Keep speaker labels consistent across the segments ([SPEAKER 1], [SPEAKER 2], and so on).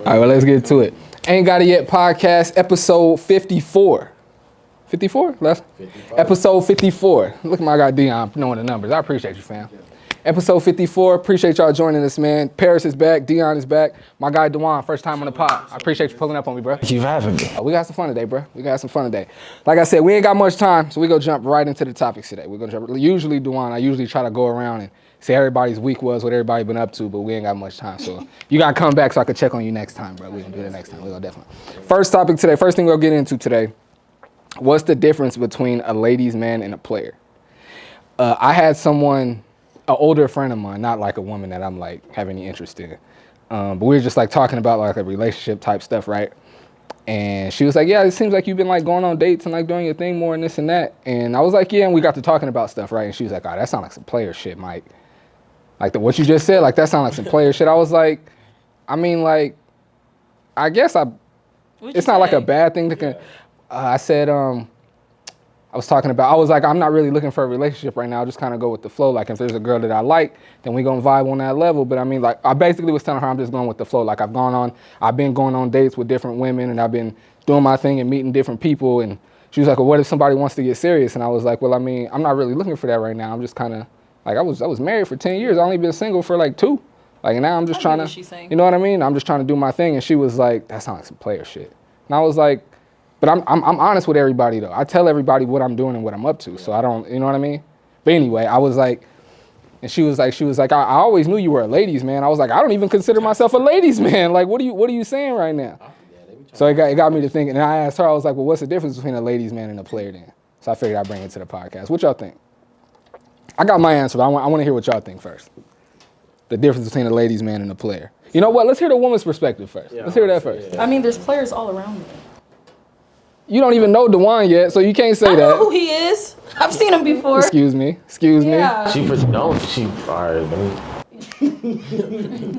[SPEAKER 1] All right, well, let's get to it. Ain't Got It Yet podcast, episode 54. 54? Left? 55. Episode 54. Look at my guy Dion knowing the numbers. I appreciate you, fam. Yeah. Episode 54. Appreciate y'all joining us, man. Paris is back. Dion is back. My guy Dewan, first time on the pod. I appreciate you pulling up on me, bro.
[SPEAKER 2] Thank you for having me.
[SPEAKER 1] We got some fun today, bro. We got some fun today. Like I said, we ain't got much time, so we gonna jump right into the topics today. We're gonna jump. Usually, Dewan, I usually try to go around and say everybody's week was, what everybody been up to, but we ain't got much time. So you gotta come back so I can check on you next time, bro. We gonna do that next time. We gonna definitely. First topic today. First thing we'll get into today. What's the difference between a ladies' man and a player? I had someone, an older friend of mine, not like a woman that I'm like have any interest in, but we were just like talking about like a relationship type stuff, right? And she was like, yeah, it seems like you've been like going on dates and like doing your thing more and this and that. And I was like, yeah, and we got to talking about stuff, right? And she was like, oh, that sounds like some player shit, Mike. Like what you just said, like that sounds like some player shit. I was like, I mean, like, I guess it's not like a bad thing to, I said, I was talking about, I was like, I'm not really looking for a relationship right now. I just kind of go with the flow. Like if there's a girl that I like, then we gonna vibe on that level. But I mean, like I basically was telling her I'm just going with the flow. Like I've been going on dates with different women and I've been doing my thing and meeting different people. And she was like, well, what if somebody wants to get serious? And I was like, well, I mean, I'm not really looking for that right now. I'm just kind of like, I was married for 10 years. I only been single for like 2. Like now I'm just trying to, you know what I mean? I'm just trying to do my thing. And she was like, that sounds like some player shit. And I was like, but I'm honest with everybody though. I tell everybody what I'm doing and what I'm up to. So I don't, you know what I mean? But anyway, I was like, and she was like, I always knew you were a ladies man. I was like, I don't even consider myself a ladies man. Like, what are you saying right now? So it got me to thinking. And I asked her, I was like, well, what's the difference between a ladies man and a player then? So I figured I'd bring it to the podcast. What y'all think? I got my answer, but I want to hear what y'all think first. The difference between a ladies man and a player. You know what? Let's hear the woman's perspective first. Yeah, let's hear that first.
[SPEAKER 3] I mean, there's players all around me.
[SPEAKER 1] You don't even know Dewan yet, so you can't say that.
[SPEAKER 3] I know who he is. I've seen him before.
[SPEAKER 1] Excuse me.
[SPEAKER 3] Yeah.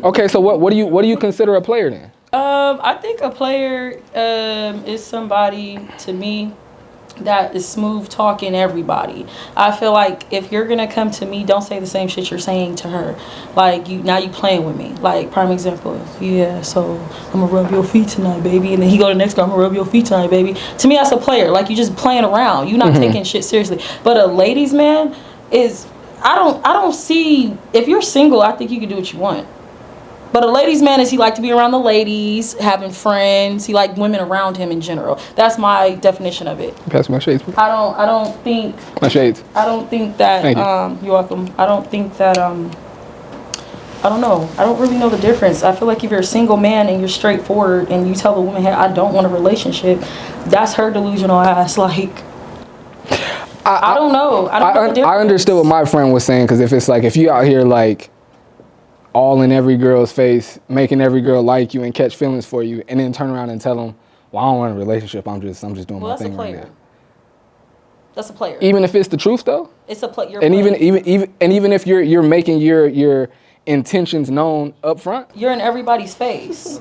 [SPEAKER 1] Okay, so what do you consider a player then?
[SPEAKER 3] I think a player is somebody to me that is smooth talking everybody. I feel like if you're gonna come to me, don't say the same shit you're saying to her. Like you playing with me. Like prime example, yeah, so I'm gonna rub your feet tonight, baby. And then he go to the next guy, I'm gonna rub your feet tonight, baby. To me, that's a player. Like you just playing around. You're not taking shit seriously. But a ladies man is, I don't see, if you're single, I think you can do what you want. But a ladies man is he like to be around the ladies, having friends. He like women around him in general. That's my definition of it.
[SPEAKER 1] Pass my shades.
[SPEAKER 3] I don't think
[SPEAKER 1] my shades.
[SPEAKER 3] I don't think that you're welcome. I don't think that I don't know. I don't really know the difference. I feel like if you're a single man and you're straightforward and you tell the woman, hey, I don't want a relationship, that's her delusional ass. Like I don't know.
[SPEAKER 1] I understood what my friend was saying, because if you out here like all in every girl's face, making every girl like you and catch feelings for you, and then turn around and tell them, well, I don't want a relationship, I'm just doing my thing right now.
[SPEAKER 3] That's a player.
[SPEAKER 1] Even if it's the truth though?
[SPEAKER 3] It's a player.
[SPEAKER 1] And even if you're making your intentions known up front?
[SPEAKER 3] You're in everybody's face.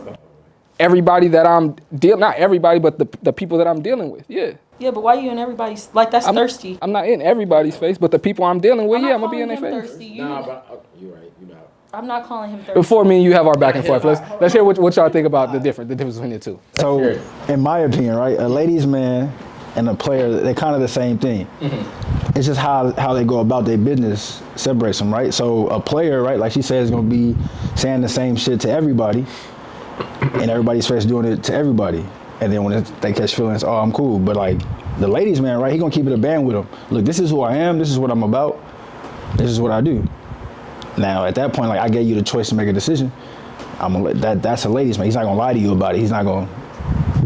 [SPEAKER 1] Everybody that I'm not everybody, but the people that I'm dealing with, yeah.
[SPEAKER 3] Yeah, but why are you in everybody's, like that's thirsty.
[SPEAKER 1] I'm not in everybody's face, but the people I'm dealing with, I'm gonna be in their face.
[SPEAKER 4] Nah, but you're right, you're not.
[SPEAKER 3] I'm not calling him thirsty.
[SPEAKER 1] Before me and you have our back and forth, let's hear what y'all think about the difference between the two.
[SPEAKER 2] So, in my opinion, right, a ladies man and a player, they're kind of the same thing. Mm-hmm. It's just how they go about their business separates them, right? So a player, right, like she said, is gonna be saying the same shit to everybody, and everybody's face doing it to everybody. And then when they catch feelings, oh, I'm cool. But like the ladies man, right, he gonna keep it a band with them. Look, this is who I am. This is what I'm about. This is what I do. Now, at that point, like I gave you the choice to make a decision. I'm gonna let that's a ladies man. He's not gonna lie to you about it. He's not gonna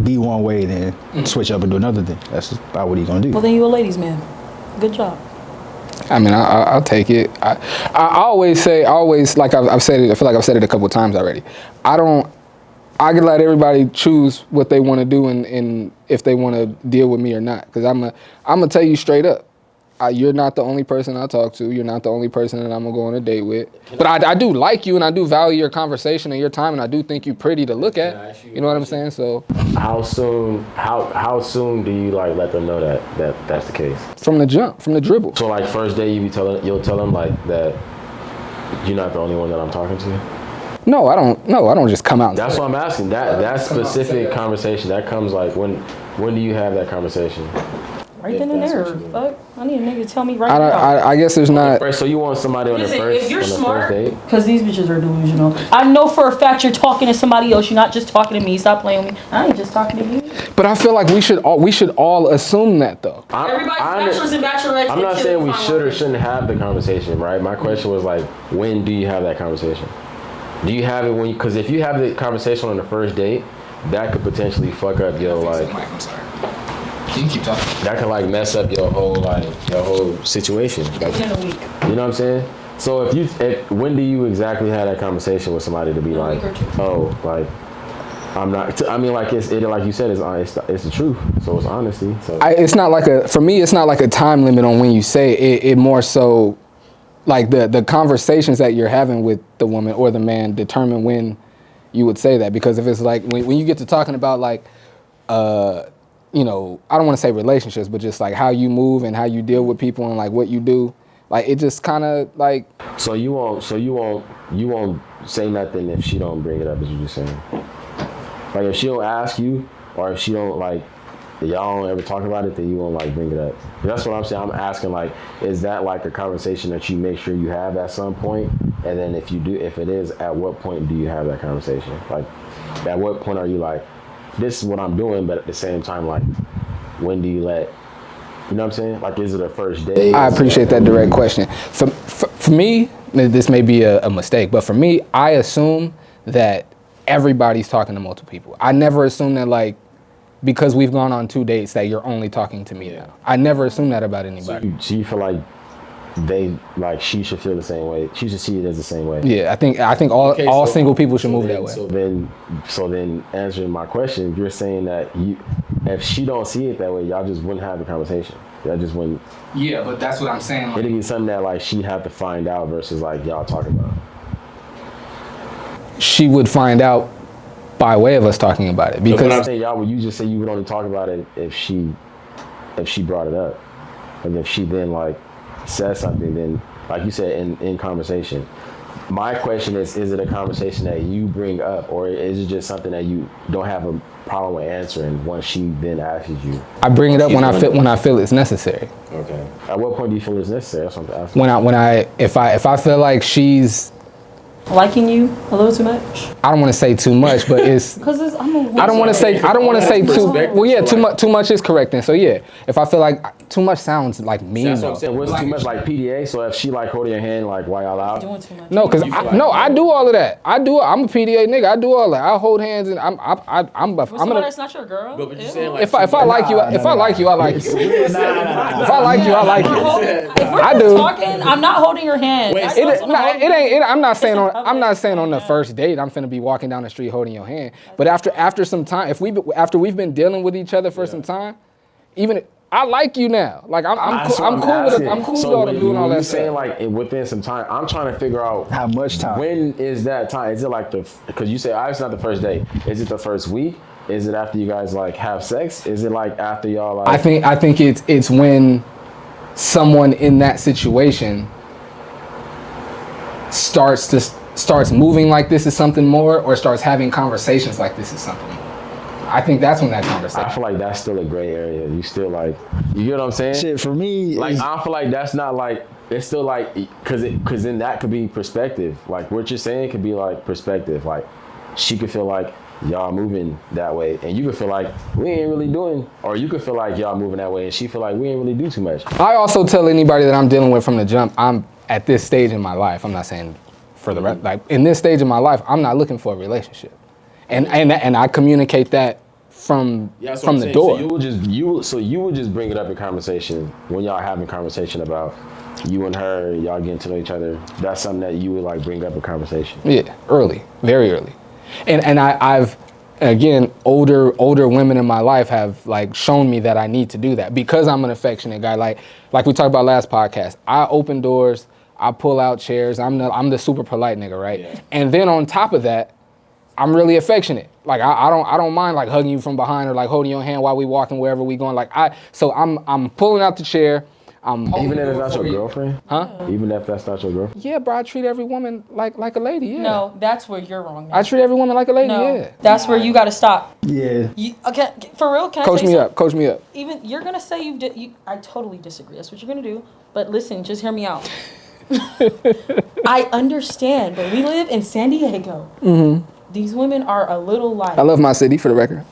[SPEAKER 2] be one way then switch up and do another thing. That's about what he's gonna do.
[SPEAKER 3] Well, then you a ladies man. Good job.
[SPEAKER 1] I mean, I'll take it. I always say, like I've said it. I feel like I've said it a couple of times already. I can let everybody choose what they want to do and if they want to deal with me or not. Because I'm gonna tell you straight up. You're not the only person I talk to. You're not the only person that I'm going to go on a date with. But I do like you, and I do value your conversation and your time, and I do think you're pretty to look at. You know what I'm saying? So
[SPEAKER 4] how soon do you like let them know that that's the case?
[SPEAKER 1] From the jump, from the dribble.
[SPEAKER 4] So like first day you'll tell them like that you're not the only one that I'm talking to?
[SPEAKER 1] No, I don't. No, I don't just come out. And
[SPEAKER 4] That's
[SPEAKER 1] say
[SPEAKER 4] what I'm asking. That specific conversation that comes like when do you have that conversation?
[SPEAKER 3] Right then and there. Fuck. I need a nigga to tell me right
[SPEAKER 1] I, don't,
[SPEAKER 3] now.
[SPEAKER 1] I guess there's not.
[SPEAKER 4] Right, so you want somebody on the
[SPEAKER 3] Listen,
[SPEAKER 4] first
[SPEAKER 3] if you're
[SPEAKER 4] on the
[SPEAKER 3] smart,
[SPEAKER 4] first date?
[SPEAKER 3] because these bitches are delusional. I know for a fact you're talking to somebody else. You're not just talking to me. Stop playing with me. I ain't just talking to you.
[SPEAKER 1] But I feel like we should all assume that though.
[SPEAKER 3] Everybody's bachelors and bachelorettes.
[SPEAKER 4] I'm not saying we should or shouldn't have the conversation, right? My question was like, when do you have that conversation? Do you have it when? Because if you have the conversation on the first date, that could potentially fuck up your like.
[SPEAKER 1] I'm sorry. You can keep talking.
[SPEAKER 4] That could like mess up your whole situation. Like,
[SPEAKER 3] In a week.
[SPEAKER 4] you know what I'm saying? So when do you exactly have that conversation with somebody to be like,
[SPEAKER 3] week or two.
[SPEAKER 4] oh, like I'm not. I mean, like it's like you said, it's the truth. So it's honesty. So
[SPEAKER 1] It's not like for me. It's not like a time limit on when you say it. It more so like the conversations that you're having with the woman or the man determine when you would say that. Because if it's like when you get to talking about like you know, I don't want to say relationships, but just like how you move and how you deal with people and like what you do, like it just kind of like.
[SPEAKER 4] So you won't say nothing if she don't bring it up, is what you're saying? Like if she don't ask you, or if she don't like, if y'all don't ever talk about it, then you won't like bring it up. That's what I'm saying. I'm asking like, is that like a conversation that you make sure you have at some point? And then if it is, at what point do you have that conversation? Like, at what point are you like, this is what I'm doing, but at the same time, like, when do you let, you know what I'm saying? Like, is it a first date?
[SPEAKER 1] I appreciate that direct question. For me, this may be a mistake, but for me, I assume that everybody's talking to multiple people. I never assume that like, because we've gone on 2 dates that you're only talking to me now. I never assume that about anybody.
[SPEAKER 4] So you feel like she should feel the same way. She should see it as the same way.
[SPEAKER 1] Yeah, I think all single people should move that way.
[SPEAKER 4] So then answering my question, you're saying that if she don't see it that way, y'all just wouldn't have the conversation. Y'all just wouldn't.
[SPEAKER 1] Yeah, but that's what I'm saying.
[SPEAKER 4] It'd be something that like she'd have to find out versus like y'all talking about.
[SPEAKER 1] She would find out by way of us talking about it, because
[SPEAKER 4] I'm saying y'all would. You just say you would only talk about it if she brought it up, and if she then like said something, then like you said in conversation. My question is it a conversation that you bring up, or is it just something that you don't have a problem with answering once she then asks you?
[SPEAKER 1] I bring it up when I feel it's necessary.
[SPEAKER 4] Okay. At what point do you feel it's necessary? That's what I'm asking.
[SPEAKER 1] If I feel like she's
[SPEAKER 3] Liking you a little too much?
[SPEAKER 1] I don't want to say too much, but it's.
[SPEAKER 3] Because I
[SPEAKER 1] don't want to say too. Well, yeah, too much is correct then. So yeah, if I feel like too much sounds like mean.
[SPEAKER 4] That's what I'm saying. What's too much like PDA? So if she like holding your hand like while y'all out.
[SPEAKER 3] doing too much.
[SPEAKER 1] No, because I do all of that. I'm a PDA nigga. I do all that. I hold hands and I'm
[SPEAKER 3] gonna. That's not your girl.
[SPEAKER 4] But you're saying like
[SPEAKER 1] if I like you, I like you. If I like you, I like you.
[SPEAKER 3] If we're
[SPEAKER 1] I do.
[SPEAKER 3] talking, I'm not holding your hand.
[SPEAKER 1] I'm not saying on the first date I'm finna be walking down the street holding your hand. But after some time, after we've been dealing with each other for some time, even I like you now. Like I'm cool with all them doing all that stuff.
[SPEAKER 4] Saying like within some time, I'm trying to figure out
[SPEAKER 2] how much time.
[SPEAKER 4] When is that time? Is it like because you say obviously not the first date. Is it the first week? Is it after you guys like have sex? Is it like after y'all like?
[SPEAKER 1] I think it's when someone in that situation starts moving like this is something more, or starts having conversations like this is something more. I think that's when that conversation.
[SPEAKER 4] I feel like that's still a gray area. You still like, you get what I'm saying?
[SPEAKER 2] Shit, for me,
[SPEAKER 4] like I feel like that's not like, it's still like, cause then that could be perspective. Like what you're saying could be like perspective. Like she could feel like y'all moving that way, and you could feel like we ain't really doing, or you could feel like y'all moving that way, and she feel like we ain't really do too much.
[SPEAKER 1] I also tell anybody that I'm dealing with from the jump, I'm at this stage in my life. I'm not saying for the rest, like in this stage of my life, I'm not looking for a relationship, and I communicate that from the door.
[SPEAKER 4] So you would just bring it up in conversation when y'all having conversation about you and her, y'all getting to know each other. That's something that you would like bring up in conversation.
[SPEAKER 1] Yeah, early, very early, and I've again older women in my life have like shown me that I need to do that because I'm an affectionate guy. Like we talked about last podcast, I open doors. I pull out chairs. I'm the super polite nigga, right? Yeah. And then on top of that, I'm really affectionate. Like I don't mind like hugging you from behind or like holding your hand while we walking wherever we going. Like so I'm pulling out the chair.
[SPEAKER 4] Even if it's not your
[SPEAKER 1] girl.
[SPEAKER 4] girlfriend?
[SPEAKER 1] Huh?
[SPEAKER 4] Even if that's not your girlfriend?
[SPEAKER 1] Yeah, bro, I treat every woman like a lady, yeah.
[SPEAKER 3] No, that's where you're wrong.
[SPEAKER 1] I treat every woman like a lady,
[SPEAKER 3] No,
[SPEAKER 1] yeah.
[SPEAKER 3] that's where you got to stop.
[SPEAKER 2] Yeah.
[SPEAKER 3] Okay, for real, can I
[SPEAKER 1] Coach
[SPEAKER 3] tell
[SPEAKER 1] me
[SPEAKER 3] you
[SPEAKER 1] up, coach me up.
[SPEAKER 3] Even you're gonna say I totally disagree. That's what you're gonna do. But listen, just hear me out. I understand, but we live in San Diego. Mm-hmm. These women are a little like.
[SPEAKER 1] I love my city, for the record.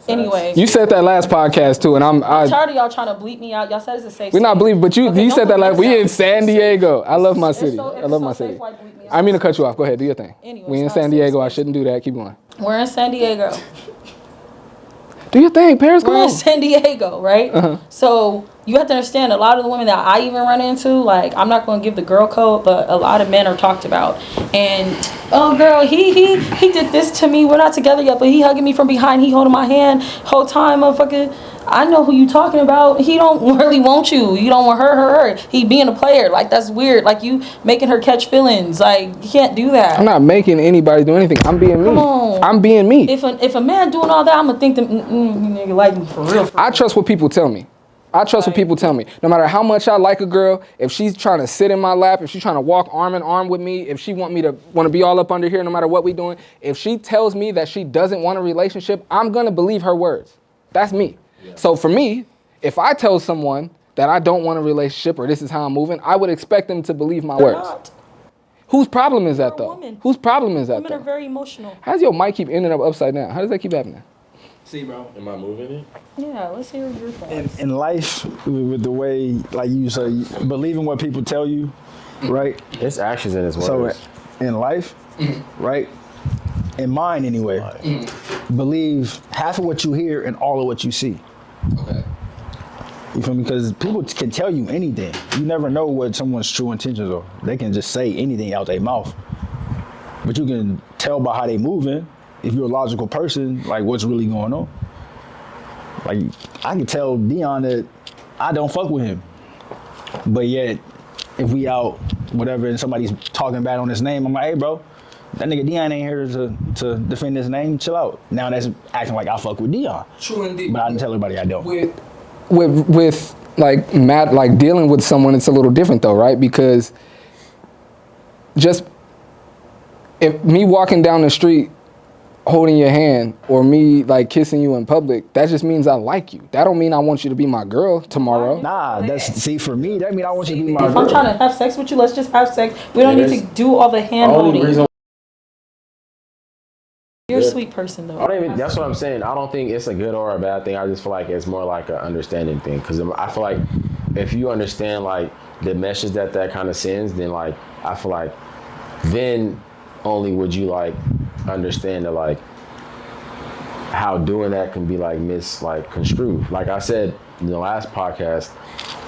[SPEAKER 3] Anyway,
[SPEAKER 1] You said that last podcast too, and
[SPEAKER 3] I'm tired of y'all trying to bleep me out. Y'all said it's a safe.
[SPEAKER 1] We're not bleeping, but you
[SPEAKER 3] Okay,
[SPEAKER 1] said that like we in
[SPEAKER 3] safe.
[SPEAKER 1] San Diego. I love my city.
[SPEAKER 3] so-
[SPEAKER 1] I
[SPEAKER 3] it's
[SPEAKER 1] love
[SPEAKER 3] so
[SPEAKER 1] my
[SPEAKER 3] safe,
[SPEAKER 1] city.
[SPEAKER 3] like, bleep me
[SPEAKER 1] I mean to
[SPEAKER 3] out.
[SPEAKER 1] cut you off. Go ahead, do your thing.
[SPEAKER 3] Anyways,
[SPEAKER 1] We in
[SPEAKER 3] it's
[SPEAKER 1] San
[SPEAKER 3] not
[SPEAKER 1] Diego.
[SPEAKER 3] safe
[SPEAKER 1] I
[SPEAKER 3] space.
[SPEAKER 1] shouldn't do that. Keep going.
[SPEAKER 3] We're in San Diego.
[SPEAKER 1] Do your thing, Paris. Come
[SPEAKER 3] We're in
[SPEAKER 1] on.
[SPEAKER 3] San Diego, right?
[SPEAKER 1] Uh-huh.
[SPEAKER 3] So you have to understand a lot of the women that I even run into, like I'm not going to give the girl code, but a lot of men are talked about. And oh girl, he did this to me. We're not together yet, but he hugging me from behind. He holding my hand whole time, motherfucker. I know who you talking about. He don't really want you. You don't want her. He being a player. Like that's weird. Like you making her catch feelings. Like you can't do that.
[SPEAKER 1] I'm not making anybody do anything. I'm being me.
[SPEAKER 3] Come on.
[SPEAKER 1] I'm being me.
[SPEAKER 3] If a man doing all that, I'm gonna think that nigga like me for real.
[SPEAKER 1] I trust what people tell me. I trust what people tell me. No matter how much I like a girl, if she's trying to sit in my lap, if she's trying to walk arm in arm with me, if she want to be all up under here no matter what we doing, if she tells me that she doesn't want a relationship, I'm gonna believe her words. That's me. Yeah. So for me, if I tell someone that I don't want a relationship or this is how I'm moving, I would expect them to believe my words.
[SPEAKER 3] Not.
[SPEAKER 1] Whose problem is that
[SPEAKER 3] You're a
[SPEAKER 1] though?
[SPEAKER 3] woman.
[SPEAKER 1] Whose problem is that
[SPEAKER 3] Women
[SPEAKER 1] though?
[SPEAKER 3] are very emotional.
[SPEAKER 1] How does your mic keep ending up upside down? How does that keep happening?
[SPEAKER 2] See, bro.
[SPEAKER 4] Am I moving it?
[SPEAKER 3] Yeah, let's hear your thoughts.
[SPEAKER 2] In life, with the way, like you say, believing what people tell you, right?
[SPEAKER 4] It's actions in his words.
[SPEAKER 2] So in life, right? In mine anyway, believe half of what you hear and all of what you see.
[SPEAKER 1] Okay.
[SPEAKER 2] You feel me? Because people can tell you anything. You never know what someone's true intentions are. They can just say anything out their mouth. But you can tell by how they moving, if you're a logical person, like what's really going on. Like I can tell Dion that I don't fuck with him. But yet, if we out, whatever, and somebody's talking bad on his name, I'm like, hey bro, that nigga Dion ain't here to defend his name, chill out. Now that's acting like I fuck with Dion.
[SPEAKER 1] True indeed.
[SPEAKER 2] But I didn't tell everybody I don't.
[SPEAKER 1] With like Matt, like dealing with someone, it's a little different though, right? Because just if me walking down the street holding your hand or me like kissing you in public, that just means I like you. That don't mean I want you to be my girl tomorrow.
[SPEAKER 2] Nah, see for me, that mean I want you to be my
[SPEAKER 3] If
[SPEAKER 2] girl.
[SPEAKER 3] I'm trying to have sex with you, let's just have sex. We don't need to do all the hand
[SPEAKER 4] Only
[SPEAKER 3] holding.
[SPEAKER 4] reason
[SPEAKER 3] You're a sweet person though.
[SPEAKER 4] that's what I'm saying. I don't think it's a good or a bad thing. I just feel like it's more like an understanding thing. Because I feel like if you understand like the message that kind of sends, then like I feel like then only would you like understand that like how doing that can be like construed. Like I said in the last podcast,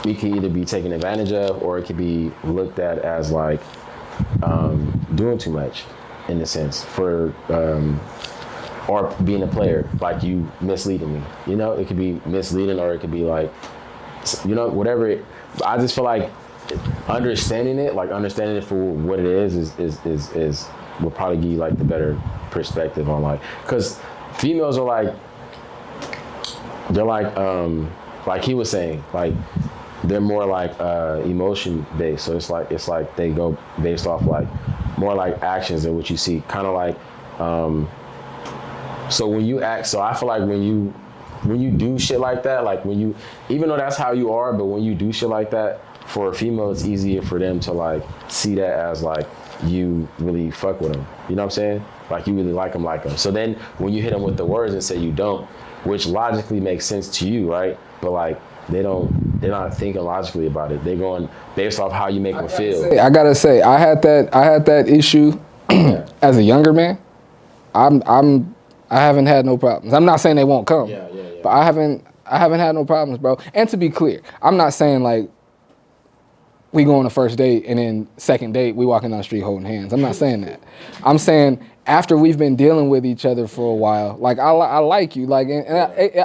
[SPEAKER 4] it can either be taken advantage of or it could be looked at as like doing too much in a sense for or being a player, like you misleading me. You know, it could be misleading or it could be like, you know, whatever. I just feel like understanding it for what it is will probably give you like the better perspective on like, because females are like, they're like he was saying, like they're more like emotion based. So it's like they go based off like more like actions than what you see. Kind of like, so when you act, so I feel like when you do shit like that, like when you, even though that's how you are, but when you do shit like that, for a female, it's easier for them to like see that as like you really fuck with them. You know what I'm saying? Like you really like them. So then when you hit them with the words and say you don't, which logically makes sense to you, right? But like they're not thinking logically about it. They're going based off how you make them feel.
[SPEAKER 1] I gotta say, I had that issue as a younger man. I haven't had no problems. I'm not saying they won't come, but I haven't had no problems, bro. And to be clear, I'm not saying like we go on a first date and then second date we walking down the street holding hands. I'm not saying that. I'm saying after we've been dealing with each other for a while, like I like you, like, and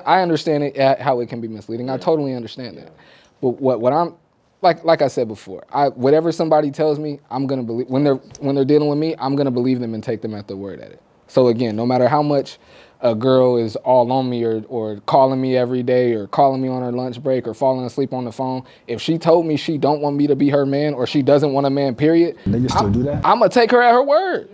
[SPEAKER 1] I understand it, how it can be misleading. I totally understand that. But what I'm like I said before, whatever somebody tells me, I'm gonna believe when they're dealing with me. I'm gonna believe them and take them at their word at it. So again, no matter how much a girl is all on me or calling me every day or calling me on her lunch break or falling asleep on the phone, if she told me she don't want me to be her man or she doesn't want a man, period,
[SPEAKER 2] Niggas still do that?
[SPEAKER 1] I'm gonna take her at her word.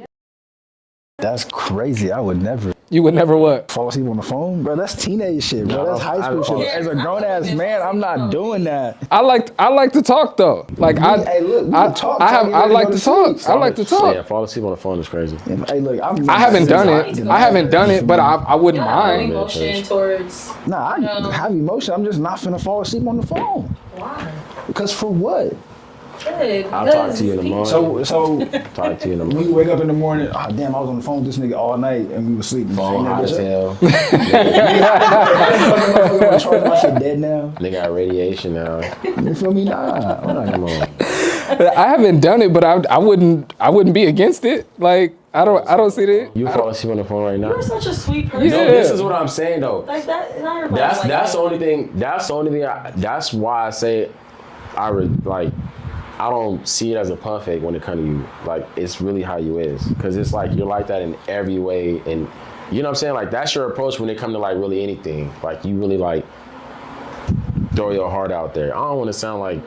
[SPEAKER 2] That's crazy. I would never
[SPEAKER 1] You would never what?
[SPEAKER 2] fall asleep on the phone, bro. That's teenage shit, bro. That's high school shit. As a grown ass man, I'm not doing that.
[SPEAKER 1] I like to talk though. Like
[SPEAKER 2] Hey, look, we can talk.
[SPEAKER 1] I like to talk. I like to talk.
[SPEAKER 4] Yeah, fall asleep on the phone is crazy.
[SPEAKER 2] Hey, look,
[SPEAKER 1] I haven't done it, but I wouldn't
[SPEAKER 3] No
[SPEAKER 1] mind.
[SPEAKER 3] emotion towards.
[SPEAKER 2] Nah, I have emotion. I'm just not finna fall asleep on the phone.
[SPEAKER 3] Why?
[SPEAKER 2] Because for what?
[SPEAKER 4] I'll talk to you in the morning.
[SPEAKER 2] So
[SPEAKER 4] Talk to you in the
[SPEAKER 2] when
[SPEAKER 4] morning.
[SPEAKER 2] you wake up in the morning, oh damn, I was on the phone with this nigga all night and we were sleeping.
[SPEAKER 4] Phone hot as hell.
[SPEAKER 2] Charging my shit dead now.
[SPEAKER 4] They got radiation now.
[SPEAKER 2] You feel me? Nah.
[SPEAKER 4] Come on.
[SPEAKER 1] I haven't done it, but I wouldn't be against it. Like I don't see that.
[SPEAKER 4] You fall asleep on the phone right now.
[SPEAKER 3] You're such a sweet person.
[SPEAKER 4] No, this is what I'm saying though.
[SPEAKER 3] Like that. Not everybody
[SPEAKER 4] That's
[SPEAKER 3] like
[SPEAKER 4] that's
[SPEAKER 3] that.
[SPEAKER 4] the only thing. That's the only thing. That's why I say I don't see it as a pump fake when it comes to you. Like, it's really how you is. Because it's like, you're like that in every way. And, you know what I'm saying? Like, that's your approach when it comes to, like, really anything. Like, you really, like, throw your heart out there. I don't want to sound like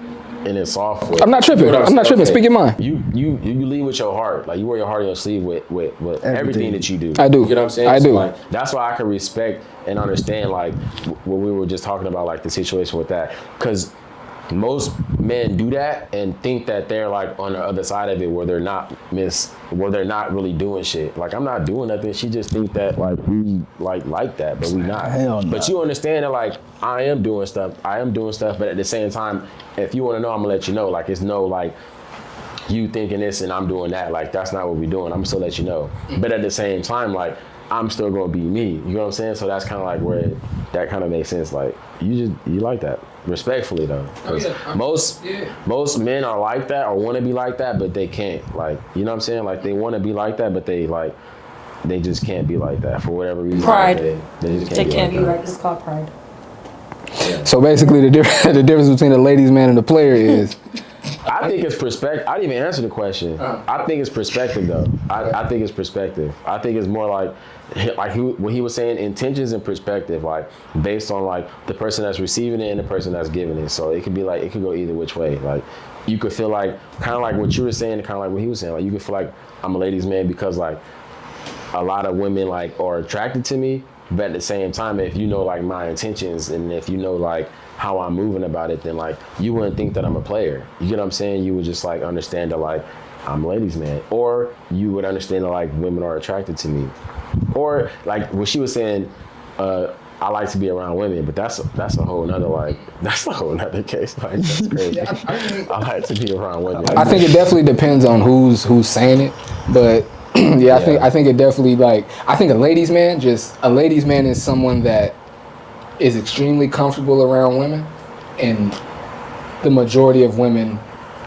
[SPEAKER 4] in it soft.
[SPEAKER 1] I'm not tripping. I'm not tripping. Speak your mind.
[SPEAKER 4] You lead with your heart. Like, you wear your heart on your sleeve with everything that you do.
[SPEAKER 1] I do.
[SPEAKER 4] You get what I'm saying?
[SPEAKER 1] I
[SPEAKER 4] So,
[SPEAKER 1] do.
[SPEAKER 4] like, that's why I can respect and understand, like, what we were just talking about, like, the situation with that. Because most men do that and think that they're like on the other side of it where they're not really doing shit. Like, I'm not doing nothing. She just think that like we like that, but we not.
[SPEAKER 2] Hell no.
[SPEAKER 4] But you understand that like I am doing stuff, but at the same time, if you want to know, I'm gonna let you know. Like, it's no like you thinking this and I'm doing that. Like, that's not what we're doing. I'm gonna still let you know. But at the same time, like, I'm still gonna be me. You know what I'm saying? So that's kind of like where that kind of makes sense. Like, you like that. Respectfully though, because most men are like that or want to be like that, but they can't. Like, you know what I'm saying? Like, they want to be like that, but they just can't be like that for whatever reason.
[SPEAKER 3] Pride.
[SPEAKER 4] They just
[SPEAKER 3] They
[SPEAKER 4] can't
[SPEAKER 3] can't
[SPEAKER 4] be
[SPEAKER 3] be
[SPEAKER 4] like
[SPEAKER 3] right. It's called pride.
[SPEAKER 1] So basically, the difference between a ladies' man and a player is.
[SPEAKER 4] I think it's perspective. I didn't even answer the question. I think it's perspective though. I think it's perspective. I think it's more like what he was saying, intentions and perspective, like based on like the person that's receiving it and the person that's giving it. So it could be like, it could go either which way. Like, you could feel like kind of like what you were saying, kind of like what he was saying. Like, you could feel like I'm a ladies' man because like a lot of women like are attracted to me, but at the same time, if you know like my intentions and if you know like how I'm moving about it, then like you wouldn't think that I'm a player. You get what I'm saying? You would just like understand that like I'm a ladies' man, or you would understand that like women are attracted to me, or like what she was saying. I like to be around women, but that's a whole nother case. Like, that's crazy. I like to be around women.
[SPEAKER 1] I think it definitely depends on who's saying it, but yeah, I think it definitely like I think a ladies' man is someone that is extremely comfortable around women, and the majority of women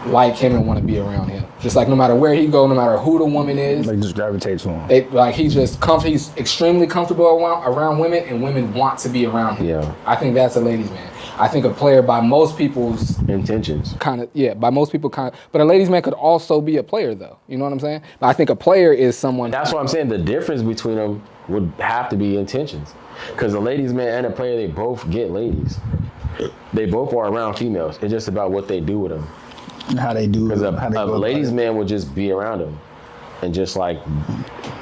[SPEAKER 1] like him and want to be around him. Just like no matter where he go, no matter who the woman is,
[SPEAKER 2] Like, just gravitate to him.
[SPEAKER 1] He's extremely comfortable around women, and women want to be around him.
[SPEAKER 4] Yeah.
[SPEAKER 1] I think that's a ladies' man. I think a player by most people's
[SPEAKER 4] intentions.
[SPEAKER 1] but a ladies' man could also be a player though. You know what I'm saying? But I think a player is someone.
[SPEAKER 4] That's what I'm saying. The difference between them would have to be intentions. Because a ladies' man and a player, they both get ladies. They both are around females. It's just about what they do with them.
[SPEAKER 2] And how they do.
[SPEAKER 4] Because a
[SPEAKER 2] how they go
[SPEAKER 4] ladies'
[SPEAKER 2] about it.
[SPEAKER 4] man would just be around them and just like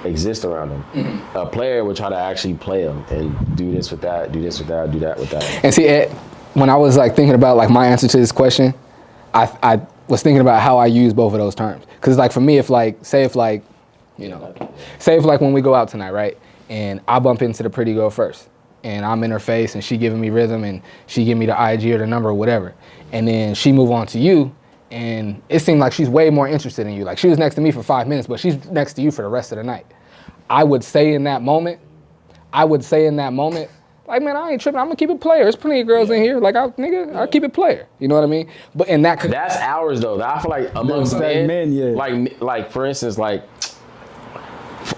[SPEAKER 4] exist around them.
[SPEAKER 1] Mm-hmm.
[SPEAKER 4] A player would try to actually play them and do this with that, do this with that, do that with that.
[SPEAKER 1] And see, Ed, when I was like thinking about like my answer to this question, I was thinking about how I use both of those terms. Because like for me, say if when we go out tonight, right? And I bump into the pretty girl first, and I'm in her face, and she giving me rhythm, and she give me the IG or the number or whatever, and then she move on to you, and it seemed like she's way more interested in you. Like, she was next to me for 5 minutes, but she's next to you for the rest of the night. I would say in that moment, like, man, I ain't tripping. I'm gonna keep it player. There's plenty of girls in here. Like, I'll keep it player. You know what I mean? But in that,
[SPEAKER 4] That's ours though. I feel like amongst men,
[SPEAKER 2] yeah.
[SPEAKER 4] like for instance, like.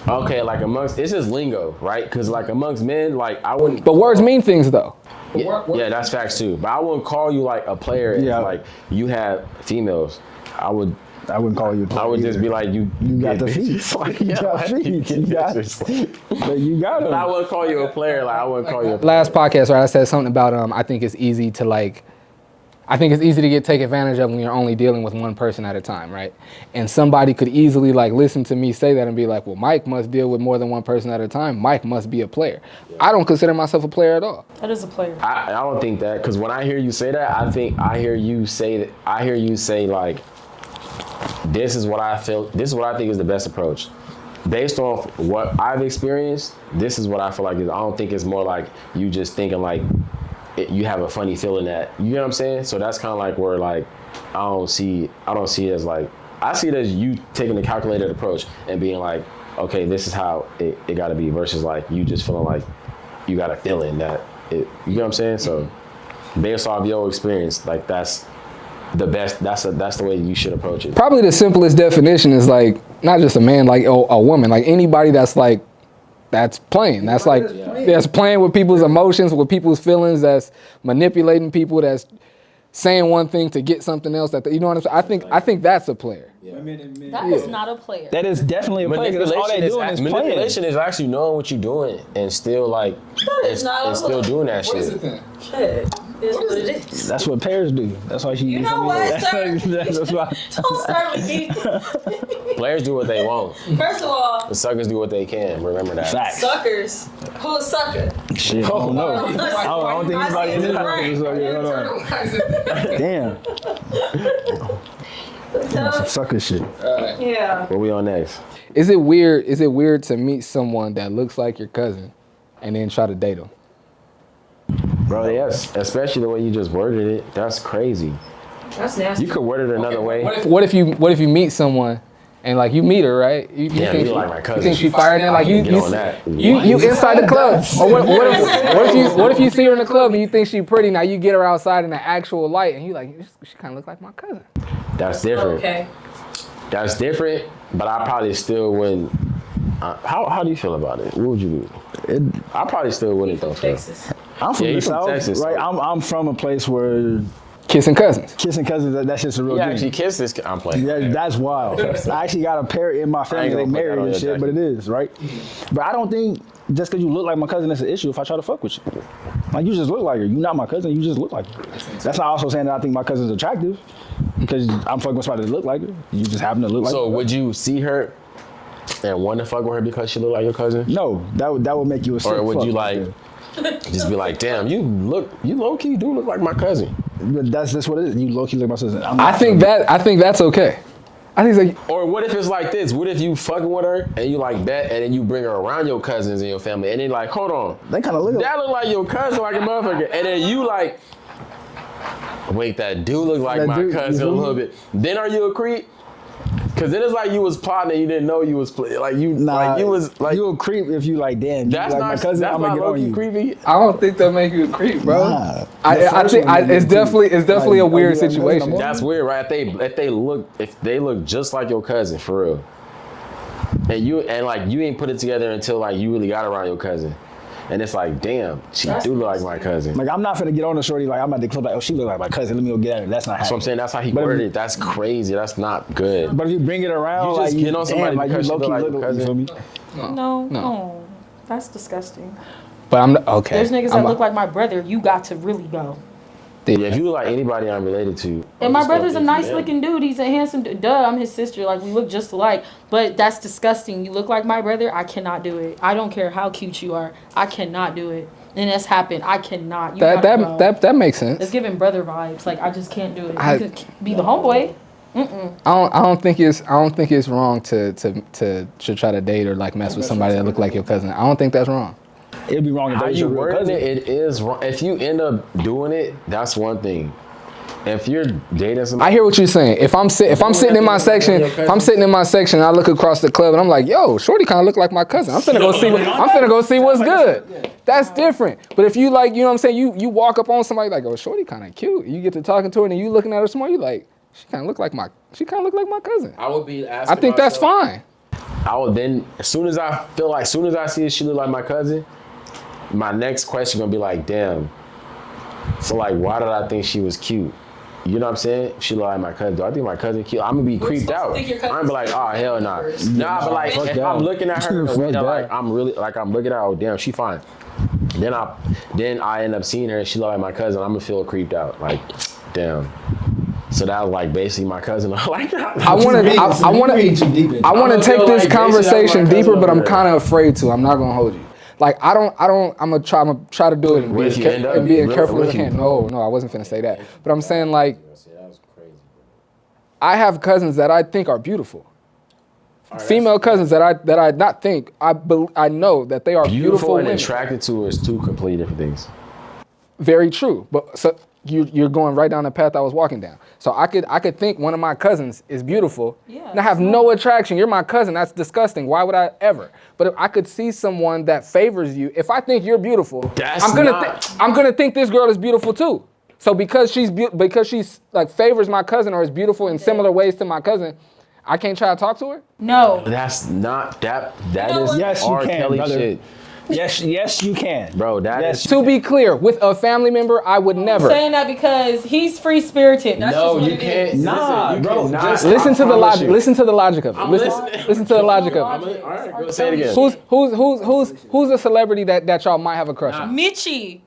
[SPEAKER 4] Okay, like amongst, it's just lingo, right? Because like amongst men, like I wouldn't.
[SPEAKER 1] but words mean things though.
[SPEAKER 4] Yeah, that's facts too. But I wouldn't call you like a player if
[SPEAKER 2] Yeah.
[SPEAKER 4] like you have females. I would
[SPEAKER 2] I wouldn't call you a player.
[SPEAKER 4] I would just be like, you
[SPEAKER 2] got
[SPEAKER 4] get
[SPEAKER 2] the
[SPEAKER 4] bitches.
[SPEAKER 2] feet.
[SPEAKER 4] Like,
[SPEAKER 2] You
[SPEAKER 4] yeah,
[SPEAKER 2] got
[SPEAKER 4] like,
[SPEAKER 2] feet.
[SPEAKER 4] you get
[SPEAKER 2] You got-
[SPEAKER 4] bitches.
[SPEAKER 2] But you got
[SPEAKER 4] But I
[SPEAKER 2] him.
[SPEAKER 4] wouldn't call you a player. Like, I wouldn't call you a player.
[SPEAKER 1] Last podcast, right? I said something about I think it's easy to like. I think it's easy to take advantage of when you're only dealing with one person at a time, right? And somebody could easily like listen to me say that and be like, well, Mike must deal with more than one person at a time. Mike must be a player. Yeah. I don't consider myself a player at all.
[SPEAKER 3] That is a player.
[SPEAKER 4] I don't think that, because when I hear you say that, I hear you say like, this is what I feel. This is what I think is the best approach. Based off what I've experienced, this is what I feel like. I don't think it's more like you just thinking like you have a funny feeling that, you know what I'm saying? So that's kind of like where like I don't see it as like, I see it as you taking the calculated approach and being like, okay, this is how it got to be, versus like you just feeling like you got a feeling that it, you know what I'm saying? So based off your experience, like that's the best. That's the way you should approach it.
[SPEAKER 1] Probably the simplest definition is like not just a man, like a woman, like anybody that's playing. That's like that's playing with people's emotions, with people's feelings. That's manipulating people. That's saying one thing to get something else. You know what I'm saying? I think that's a player.
[SPEAKER 3] That is not a player.
[SPEAKER 2] That is definitely a player. That's all they doing is playing.
[SPEAKER 4] Manipulation is actually knowing what you're doing and still like and still doing that shit.
[SPEAKER 3] Shit. Is what it is.
[SPEAKER 2] That's what players do. That's why
[SPEAKER 3] You know what, sir?
[SPEAKER 2] That's why.
[SPEAKER 3] Don't start with me.
[SPEAKER 4] Players do what they want.
[SPEAKER 3] First of all,
[SPEAKER 4] The suckers do what they can. Remember that.
[SPEAKER 2] Facts.
[SPEAKER 3] suckers. Who's sucker?
[SPEAKER 2] Shit. I don't know. I don't think anybody in this room is Damn. Some sucker shit.
[SPEAKER 3] Yeah.
[SPEAKER 4] What we on next?
[SPEAKER 1] Is it weird to meet someone that looks like your cousin and then try to date them?
[SPEAKER 4] Bro, yes. Especially the way you just worded it. That's crazy.
[SPEAKER 3] That's nasty.
[SPEAKER 4] You could word it another way.
[SPEAKER 1] What if you meet someone and like you meet her, right? You
[SPEAKER 4] Damn,
[SPEAKER 1] think
[SPEAKER 4] you like my cousin.
[SPEAKER 1] You think she fired in? Like you inside the club. Or what if you see her in the club and you think she pretty? Now you get her outside in the actual light and you like, she kind of looks like my cousin.
[SPEAKER 4] That's different.
[SPEAKER 3] Okay.
[SPEAKER 4] That's different, but I probably still wouldn't. How do you feel about it? What would you do? I probably still wouldn't though.
[SPEAKER 3] Texas.
[SPEAKER 2] I'm from
[SPEAKER 4] Yeah,
[SPEAKER 2] the
[SPEAKER 4] you from
[SPEAKER 2] South,
[SPEAKER 4] Texas,
[SPEAKER 2] right?
[SPEAKER 4] so-
[SPEAKER 2] I'm from a place where
[SPEAKER 1] Kissing cousins.
[SPEAKER 2] kissing cousins, that's just a real
[SPEAKER 4] You
[SPEAKER 2] thing.
[SPEAKER 4] actually kissed this. I'm playing.
[SPEAKER 2] Yeah, that's wild. I actually got a pair in my family. They
[SPEAKER 4] gonna put that
[SPEAKER 2] married
[SPEAKER 4] on
[SPEAKER 2] and
[SPEAKER 4] your
[SPEAKER 2] shit, but
[SPEAKER 4] jacket.
[SPEAKER 2] it is, right? But I don't think just because you look like my cousin, that's an issue if I try to fuck with you. Like, you just look like her. You're not my cousin. You just look like her. That's not also saying that I think my cousin's attractive because I'm fucking with somebody that look like her. You just happen to look like her.
[SPEAKER 4] So would you see her and want to fuck with her because she look like your cousin?
[SPEAKER 2] No, that would make you a sick
[SPEAKER 4] Or would
[SPEAKER 2] fuck
[SPEAKER 4] you
[SPEAKER 2] right
[SPEAKER 4] like just be like, damn, you low key do look like my cousin?
[SPEAKER 2] there. But that's what it is. You low key look like my cousin.
[SPEAKER 1] I think that's okay. I think it's like,
[SPEAKER 4] Or what if it's like this? What if you fucking with her and you like bet and then you bring her around your cousins and your family and then like, hold on,
[SPEAKER 2] They kind of look.
[SPEAKER 4] that look like your cousin like a motherfucker, and then you like, wait, that dude look like
[SPEAKER 2] That
[SPEAKER 4] my
[SPEAKER 2] dude,
[SPEAKER 4] cousin a
[SPEAKER 2] you feel
[SPEAKER 4] little
[SPEAKER 2] me?
[SPEAKER 4] bit. Then are you a creep? Cause then it's like you was plotting and you didn't know you was like you like you was like
[SPEAKER 2] you a creep if you like, damn, you
[SPEAKER 4] that's
[SPEAKER 2] like
[SPEAKER 4] not
[SPEAKER 2] my cousin.
[SPEAKER 4] that's
[SPEAKER 2] I'm gonna
[SPEAKER 4] not
[SPEAKER 2] get on
[SPEAKER 4] low-key
[SPEAKER 2] you.
[SPEAKER 4] creepy.
[SPEAKER 1] I don't think that make you a creep, bro.
[SPEAKER 2] Nah.
[SPEAKER 1] I
[SPEAKER 2] The
[SPEAKER 1] think
[SPEAKER 2] first one made
[SPEAKER 1] it's
[SPEAKER 2] me
[SPEAKER 1] definitely
[SPEAKER 2] creep.
[SPEAKER 1] a
[SPEAKER 2] Like,
[SPEAKER 1] weird
[SPEAKER 2] oh, you like
[SPEAKER 1] situation.
[SPEAKER 2] cousin,
[SPEAKER 4] That's weird, right? If they look just like your cousin for real, and you ain't put it together until like you really got around your cousin, and it's like, damn, she do look like my cousin.
[SPEAKER 2] Like, I'm not finna get on the shorty like I'm at the club like, oh, she look like my cousin. Let me go get at her. That's not
[SPEAKER 4] So I'm
[SPEAKER 2] happening.
[SPEAKER 4] saying that's how he
[SPEAKER 2] But if
[SPEAKER 4] worded
[SPEAKER 2] you-
[SPEAKER 4] it. That's crazy. That's not good.
[SPEAKER 2] But if you bring it around,
[SPEAKER 4] You just
[SPEAKER 2] like
[SPEAKER 4] get on somebody
[SPEAKER 2] like
[SPEAKER 4] because
[SPEAKER 2] you
[SPEAKER 4] she
[SPEAKER 2] low key
[SPEAKER 4] look like
[SPEAKER 2] look,
[SPEAKER 4] your
[SPEAKER 2] you feel me?
[SPEAKER 3] No.
[SPEAKER 1] No.
[SPEAKER 3] Oh, that's disgusting.
[SPEAKER 1] But I'm okay.
[SPEAKER 3] There's niggas that look like my brother. You got to really go.
[SPEAKER 4] Yeah, if you look like anybody I'm related to.
[SPEAKER 3] And my brother's a nice looking dude. He's a handsome dude. Duh, I'm his sister. Like, we look just alike. But that's disgusting. You look like my brother. I cannot do it. I don't care how cute you are. I cannot do it. And that's happened. I cannot. You gotta go.
[SPEAKER 1] That makes sense.
[SPEAKER 3] It's giving brother vibes. Like, I just can't do it. You could be the homeboy.
[SPEAKER 1] I don't think it's wrong to try to date or like mess with somebody that look like your cousin. I don't think that's wrong.
[SPEAKER 2] It'd be wrong if
[SPEAKER 4] How
[SPEAKER 2] that was
[SPEAKER 4] you
[SPEAKER 2] your real
[SPEAKER 4] wording
[SPEAKER 2] cousin.
[SPEAKER 4] it is wrong. If you end up doing it, that's one thing. If you're dating
[SPEAKER 1] I
[SPEAKER 4] somebody,
[SPEAKER 1] hear what you're saying. If I'm sitting in my section, and I look across the club and I'm like, yo, shorty kind of look like my cousin. I'm finna go see what's good. That's different. But if you like, you know what I'm saying, you walk up on somebody like, oh, shorty kind of cute. You get to talking to her and you looking at her small, you like, she kind of look like my cousin.
[SPEAKER 5] I would be asking
[SPEAKER 1] I think that's fine.
[SPEAKER 4] I would then, as soon as I see she look like my cousin, my next question gonna be like, damn. So like, why did I think she was cute? you know what I'm saying? She look like my cousin. Do I think my cousin cute? I'm gonna be creeped out. I'm gonna be like, oh hell nah. Nah, but like if I'm looking at her, like I'm looking at her. Oh damn, she fine. Then I end up seeing her and she look like my cousin. I'm gonna feel creeped out. Like, damn. So that was like basically my cousin. Like,
[SPEAKER 1] I want to take this conversation deeper, but I'm kind of afraid to. I'm not gonna hold you. Like I'm gonna try to do it and being careful as I can. No, I wasn't finna say that. But I'm saying like, I have cousins that I think are beautiful. Female cousins that I not think I know that they are beautiful
[SPEAKER 4] and
[SPEAKER 1] women.
[SPEAKER 4] attracted to is two completely different things.
[SPEAKER 1] Very true, but so you're going right down the path I was walking down. So I could think one of my cousins is beautiful. Yeah. And I have no attraction. You're my cousin. That's disgusting. Why would I ever? But if I could see someone that favors you, if I think you're beautiful, I'm gonna think this girl is beautiful too. So because she's like favors my cousin or is beautiful in similar ways to my cousin, I can't try to talk to her?
[SPEAKER 3] No.
[SPEAKER 4] That's not that. That
[SPEAKER 3] You know
[SPEAKER 4] is
[SPEAKER 3] what?
[SPEAKER 2] Yes, you
[SPEAKER 4] R.
[SPEAKER 2] can,
[SPEAKER 4] Kelly
[SPEAKER 2] brother.
[SPEAKER 4] shit,
[SPEAKER 2] Yes, you can.
[SPEAKER 4] bro. That
[SPEAKER 2] Yes.
[SPEAKER 4] is.
[SPEAKER 1] To be clear, with a family member, I would never.
[SPEAKER 3] I'm saying that because he's free spirited. That's just what it is.
[SPEAKER 2] Nah,
[SPEAKER 4] Listen,
[SPEAKER 2] bro,
[SPEAKER 4] cannot-
[SPEAKER 2] just
[SPEAKER 1] Listen to the
[SPEAKER 4] promise
[SPEAKER 1] logic.
[SPEAKER 4] you.
[SPEAKER 1] Listen to the logic of it.
[SPEAKER 4] I'm
[SPEAKER 1] Listen
[SPEAKER 4] listening.
[SPEAKER 1] to the logic of it.
[SPEAKER 4] All right, go say it again.
[SPEAKER 1] Who's a celebrity that y'all might have a crush on?
[SPEAKER 3] Mitchie.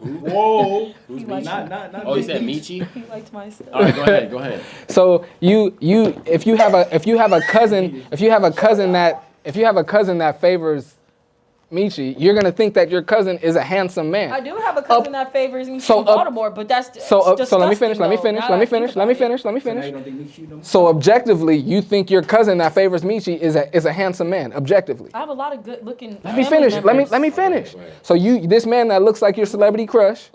[SPEAKER 2] whoa.
[SPEAKER 3] He liked,
[SPEAKER 2] Not.
[SPEAKER 5] Oh, you said Michi?
[SPEAKER 3] he liked my stuff.
[SPEAKER 5] All right, go ahead.
[SPEAKER 1] So if you have a cousin that favors Michi, you're gonna think that your cousin is a handsome man.
[SPEAKER 3] I do have a cousin that favors me
[SPEAKER 1] so
[SPEAKER 3] from Baltimore, but that's
[SPEAKER 1] So let me
[SPEAKER 3] disgusting,
[SPEAKER 1] finish.
[SPEAKER 3] though. Now that I think about it.
[SPEAKER 1] So objectively, you think your cousin that favors Michi is a handsome man. Objectively.
[SPEAKER 3] I have a lot of good looking.
[SPEAKER 1] Let me finish. Let me finish. So this man that looks like your celebrity crush,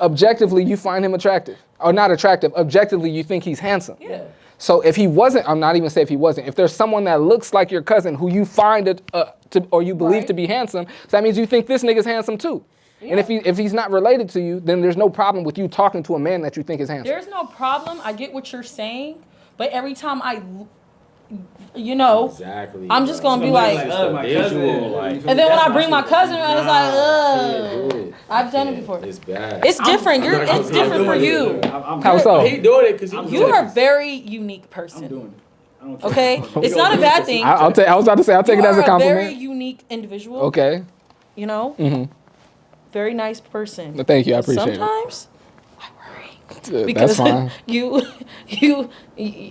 [SPEAKER 1] objectively you find him attractive, or not attractive. Objectively, you think he's handsome.
[SPEAKER 3] Yeah.
[SPEAKER 1] So if he wasn't, I'm not even saying if he wasn't. If there's someone that looks like your cousin who you find or you believe to be handsome, so that means you think this nigga's handsome too. Yeah. And if he's not related to you, then there's no problem with you talking to a man that you think is handsome.
[SPEAKER 3] There's no problem. I get what you're saying, but every time exactly. I'm just gonna be like,
[SPEAKER 5] my visual,
[SPEAKER 3] and then when I bring my cousin, it's like, ugh. I've done it before.
[SPEAKER 5] It's bad.
[SPEAKER 3] It's different. It's different for you.
[SPEAKER 1] How so?
[SPEAKER 5] He doing it because
[SPEAKER 3] You are a very unique person.
[SPEAKER 2] I'm doing it.
[SPEAKER 3] Okay, it's not a bad thing.
[SPEAKER 1] I was about to say I'll take it as a
[SPEAKER 3] You are a very
[SPEAKER 1] compliment.
[SPEAKER 3] unique individual.
[SPEAKER 1] Okay.
[SPEAKER 3] You know. Very nice person.
[SPEAKER 1] Well, thank you. I appreciate
[SPEAKER 3] Sometimes I worry
[SPEAKER 1] That's
[SPEAKER 3] because
[SPEAKER 1] fine.
[SPEAKER 3] you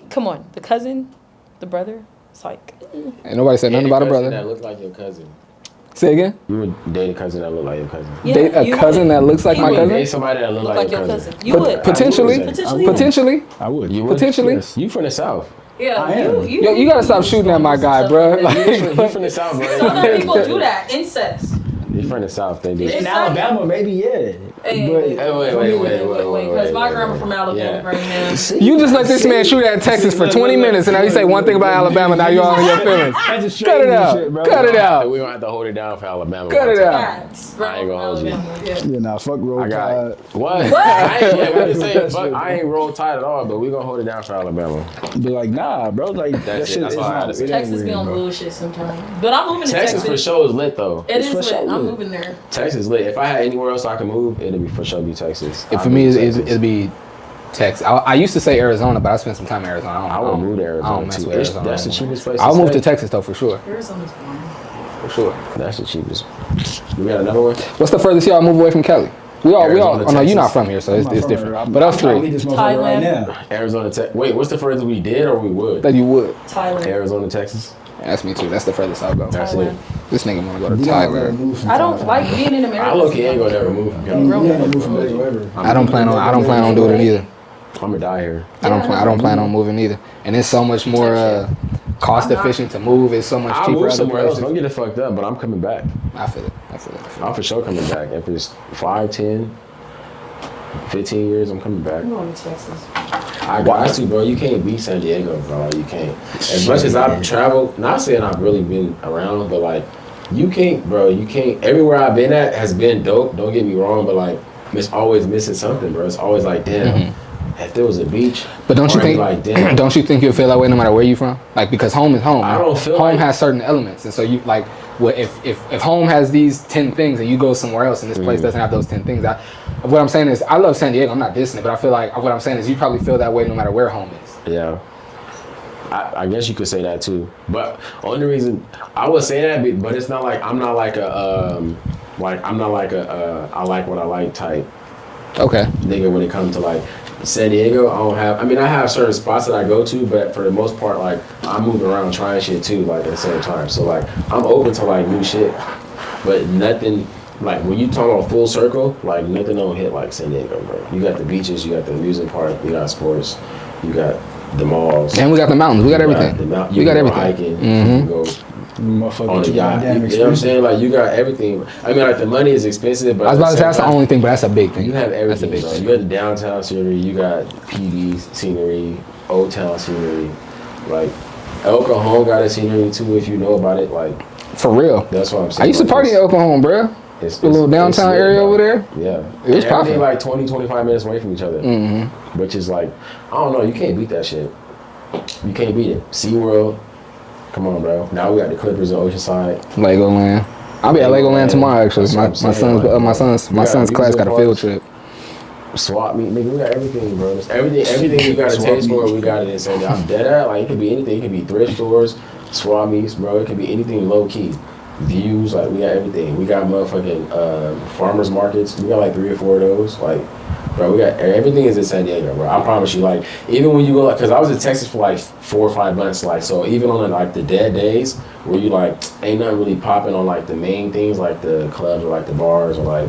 [SPEAKER 3] come on, the cousin, the brother. It's like
[SPEAKER 1] Ain't nobody said nothing about a brother.
[SPEAKER 5] That look like your cousin.
[SPEAKER 1] Say again.
[SPEAKER 4] You would date a cousin that look like your cousin.
[SPEAKER 3] yeah,
[SPEAKER 1] Date a
[SPEAKER 3] you
[SPEAKER 1] cousin
[SPEAKER 3] would.
[SPEAKER 1] that looks like
[SPEAKER 3] You
[SPEAKER 1] my
[SPEAKER 3] would.
[SPEAKER 1] cousin?
[SPEAKER 4] Date somebody that look
[SPEAKER 3] Look
[SPEAKER 4] like your cousin.
[SPEAKER 3] You would.
[SPEAKER 1] Potentially.
[SPEAKER 3] Potentially.
[SPEAKER 2] I would.
[SPEAKER 4] You would?
[SPEAKER 1] Potentially.
[SPEAKER 4] Yes. You from the South.
[SPEAKER 3] Yeah,
[SPEAKER 2] I am.
[SPEAKER 1] Yo, you gotta stop shooting at my guy, bro.
[SPEAKER 4] You from the South, bro.
[SPEAKER 3] Some people do that. Incest.
[SPEAKER 4] You from the South, they do.
[SPEAKER 2] In Alabama, maybe yeah.
[SPEAKER 3] Hey,
[SPEAKER 2] But-
[SPEAKER 4] Wait.
[SPEAKER 3] Because my grandma from Alabama right now.
[SPEAKER 1] You just let this man shoot at Texas for 20 minutes, and now you say one thing about Alabama. Now you're all in your feelings. Cut it out. Cut it out.
[SPEAKER 4] We don't have to hold it down for Alabama.
[SPEAKER 1] Cut it out.
[SPEAKER 3] Facts.
[SPEAKER 4] I ain't gonna hold you.
[SPEAKER 2] Yeah, nah, fuck roll
[SPEAKER 4] I got
[SPEAKER 2] tide.
[SPEAKER 4] what? I ain't roll tide at all, but we gonna hold it down for Alabama.
[SPEAKER 2] Be like, nah, bro. Like that
[SPEAKER 4] That's it.
[SPEAKER 2] shit
[SPEAKER 4] That's
[SPEAKER 2] is
[SPEAKER 4] all I
[SPEAKER 2] not.
[SPEAKER 4] gotta say.
[SPEAKER 2] It ain't
[SPEAKER 3] Texas be
[SPEAKER 2] weird,
[SPEAKER 3] on
[SPEAKER 2] bro.
[SPEAKER 3] bullshit sometimes. But I'm moving to
[SPEAKER 4] Texas for sure is lit though.
[SPEAKER 3] It is
[SPEAKER 2] for
[SPEAKER 3] lit.
[SPEAKER 2] sure
[SPEAKER 3] I'm
[SPEAKER 2] lit.
[SPEAKER 3] moving there.
[SPEAKER 4] Texas lit. If I had anywhere else I could move, it'd be for sure be Texas.
[SPEAKER 1] And for me, it'd be Texas. I used to say Arizona, but I spent some time in Arizona.
[SPEAKER 4] I would move to
[SPEAKER 1] I
[SPEAKER 4] Arizona
[SPEAKER 1] don't mess
[SPEAKER 4] too.
[SPEAKER 1] with Arizona.
[SPEAKER 4] That's the cheapest place.
[SPEAKER 1] I'll move to
[SPEAKER 4] stay.
[SPEAKER 1] Texas though for sure.
[SPEAKER 3] Arizona's fun.
[SPEAKER 1] For sure.
[SPEAKER 4] That's the cheapest. We got another one.
[SPEAKER 1] What's the furthest y'all move away from Cali? We all.
[SPEAKER 4] Arizona,
[SPEAKER 1] Oh no, you're not
[SPEAKER 4] Texas.
[SPEAKER 1] from here, so it's
[SPEAKER 2] I'm from
[SPEAKER 1] different.
[SPEAKER 2] here.
[SPEAKER 1] But us
[SPEAKER 2] I'm trying to leave
[SPEAKER 1] three
[SPEAKER 2] this motherfucker right
[SPEAKER 3] Thailand.
[SPEAKER 2] now.
[SPEAKER 4] Arizona, Texas. Wait, what's the furthest we did or we would?
[SPEAKER 1] that you would.
[SPEAKER 3] Thailand.
[SPEAKER 4] Arizona, Texas.
[SPEAKER 1] Yeah, that's me too. That's the furthest I'll go.
[SPEAKER 4] That's it.
[SPEAKER 3] Thailand.
[SPEAKER 1] This nigga wanna go to
[SPEAKER 2] You don't ever
[SPEAKER 1] Thailand.
[SPEAKER 2] move from
[SPEAKER 3] I don't
[SPEAKER 2] Thailand.
[SPEAKER 3] like being in America.
[SPEAKER 4] I low-key ain't gonna never move from
[SPEAKER 2] You
[SPEAKER 4] California.
[SPEAKER 2] ain't gonna move from there ever.
[SPEAKER 1] I don't plan on doing it either.
[SPEAKER 4] I'm gonna die here.
[SPEAKER 1] I don't plan on moving either. And it's so much more cost efficient to move. It's so much
[SPEAKER 4] I'll
[SPEAKER 1] cheaper
[SPEAKER 4] move
[SPEAKER 1] other
[SPEAKER 4] somewhere else.
[SPEAKER 1] places.
[SPEAKER 4] Don't get it fucked up, but I'm coming back.
[SPEAKER 1] I feel it.
[SPEAKER 4] I'm for sure coming back. If it's 5, 10, 15 years, I'm coming back.
[SPEAKER 3] I'm going to Texas.
[SPEAKER 4] I got to, bro. You can't beat San Diego, bro. Like, you can't. As much as I've traveled, not saying I've really been around, but like, you can't, bro. You can't. Everywhere I've been at has been dope. Don't get me wrong, but like, it's always missing something, bro. It's always like, damn. If there was a beach,
[SPEAKER 1] But don't you
[SPEAKER 4] or I'd be
[SPEAKER 1] think?
[SPEAKER 4] like, damn.
[SPEAKER 1] Don't you think you'll feel that way no matter where you from? Like because home is home.
[SPEAKER 4] I don't feel
[SPEAKER 1] home
[SPEAKER 4] like-
[SPEAKER 1] has certain elements, and so you like well, if home has these 10 things and you go somewhere else and this place doesn't have those 10 things, what I'm saying is I love San Diego. I'm not dissing it, but I feel like what I'm saying is you probably feel that way no matter where home is.
[SPEAKER 4] Yeah. I guess you could say that too, but only reason I would say that, but it's not like I'm not like a I like what I like type
[SPEAKER 1] Okay.
[SPEAKER 4] nigga when it comes to like San Diego. I have certain spots that I go to, but for the most part, like I move around trying shit too, like at the same time. So like I'm open to like new shit, but nothing like when you talk about full circle, like nothing don't hit like San Diego, bro. You got the beaches, you got the amusement park, you got sports, you got the malls,
[SPEAKER 1] And we got the mountains. We got everything.
[SPEAKER 4] You
[SPEAKER 1] We got
[SPEAKER 4] can go
[SPEAKER 1] everything.
[SPEAKER 4] hiking, you can go
[SPEAKER 2] Motherfucker,
[SPEAKER 4] on a
[SPEAKER 2] too
[SPEAKER 4] yacht.
[SPEAKER 2] goddamn
[SPEAKER 4] You know what I'm
[SPEAKER 2] expensive.
[SPEAKER 4] saying? Like you got everything. I mean, like the money is expensive, but
[SPEAKER 1] I was about to say
[SPEAKER 4] at
[SPEAKER 1] that's
[SPEAKER 4] the
[SPEAKER 1] the
[SPEAKER 4] same
[SPEAKER 1] only thing, but that's a big
[SPEAKER 4] time,
[SPEAKER 1] thing.
[SPEAKER 4] you have
[SPEAKER 1] That's a
[SPEAKER 4] everything,
[SPEAKER 1] big
[SPEAKER 4] bro.
[SPEAKER 1] thing.
[SPEAKER 4] You got the downtown scenery, you got PD scenery, Old Town scenery, like El Cajon got a scenery too. If you know about it, like
[SPEAKER 1] For real.
[SPEAKER 4] that's what I'm saying.
[SPEAKER 1] I used to
[SPEAKER 4] Like,
[SPEAKER 1] party in Oklahoma, bro.
[SPEAKER 4] it's
[SPEAKER 1] The little downtown
[SPEAKER 4] lit,
[SPEAKER 1] area
[SPEAKER 4] bro.
[SPEAKER 1] over there.
[SPEAKER 4] Yeah,
[SPEAKER 1] It was
[SPEAKER 4] and everything
[SPEAKER 1] popping.
[SPEAKER 4] like 20-25 minutes away from each other, which is like I don't know. You can't beat that shit. You can't beat it. SeaWorld. Come on, bro. Now we got the Clippers in Oceanside.
[SPEAKER 1] Legoland. I'll be at Legoland tomorrow actually.
[SPEAKER 4] That's what
[SPEAKER 1] My
[SPEAKER 4] I'm saying,
[SPEAKER 1] son's
[SPEAKER 4] like,
[SPEAKER 1] my
[SPEAKER 4] we got
[SPEAKER 1] son's class got a field
[SPEAKER 4] amusement
[SPEAKER 1] trip.
[SPEAKER 4] Swap meet, nigga. We got everything, bro. It's everything you got to
[SPEAKER 2] Swap
[SPEAKER 4] taste for,
[SPEAKER 2] meet.
[SPEAKER 4] we got it in San Diego. I'm dead at. Like it could be anything. It could be thrift stores, swap meets, bro. It could be anything low key. Views, like we got everything. We got motherfucking farmers markets. We got like 3 or 4 of those. Like, bro, we got everything is in San Diego, bro. I promise you. Like, even when you go, like, cause I was in Texas for like 4 or 5 months. Like, so even on like the dead days where you like ain't nothing really popping on like the main things, like the clubs or like the bars or like,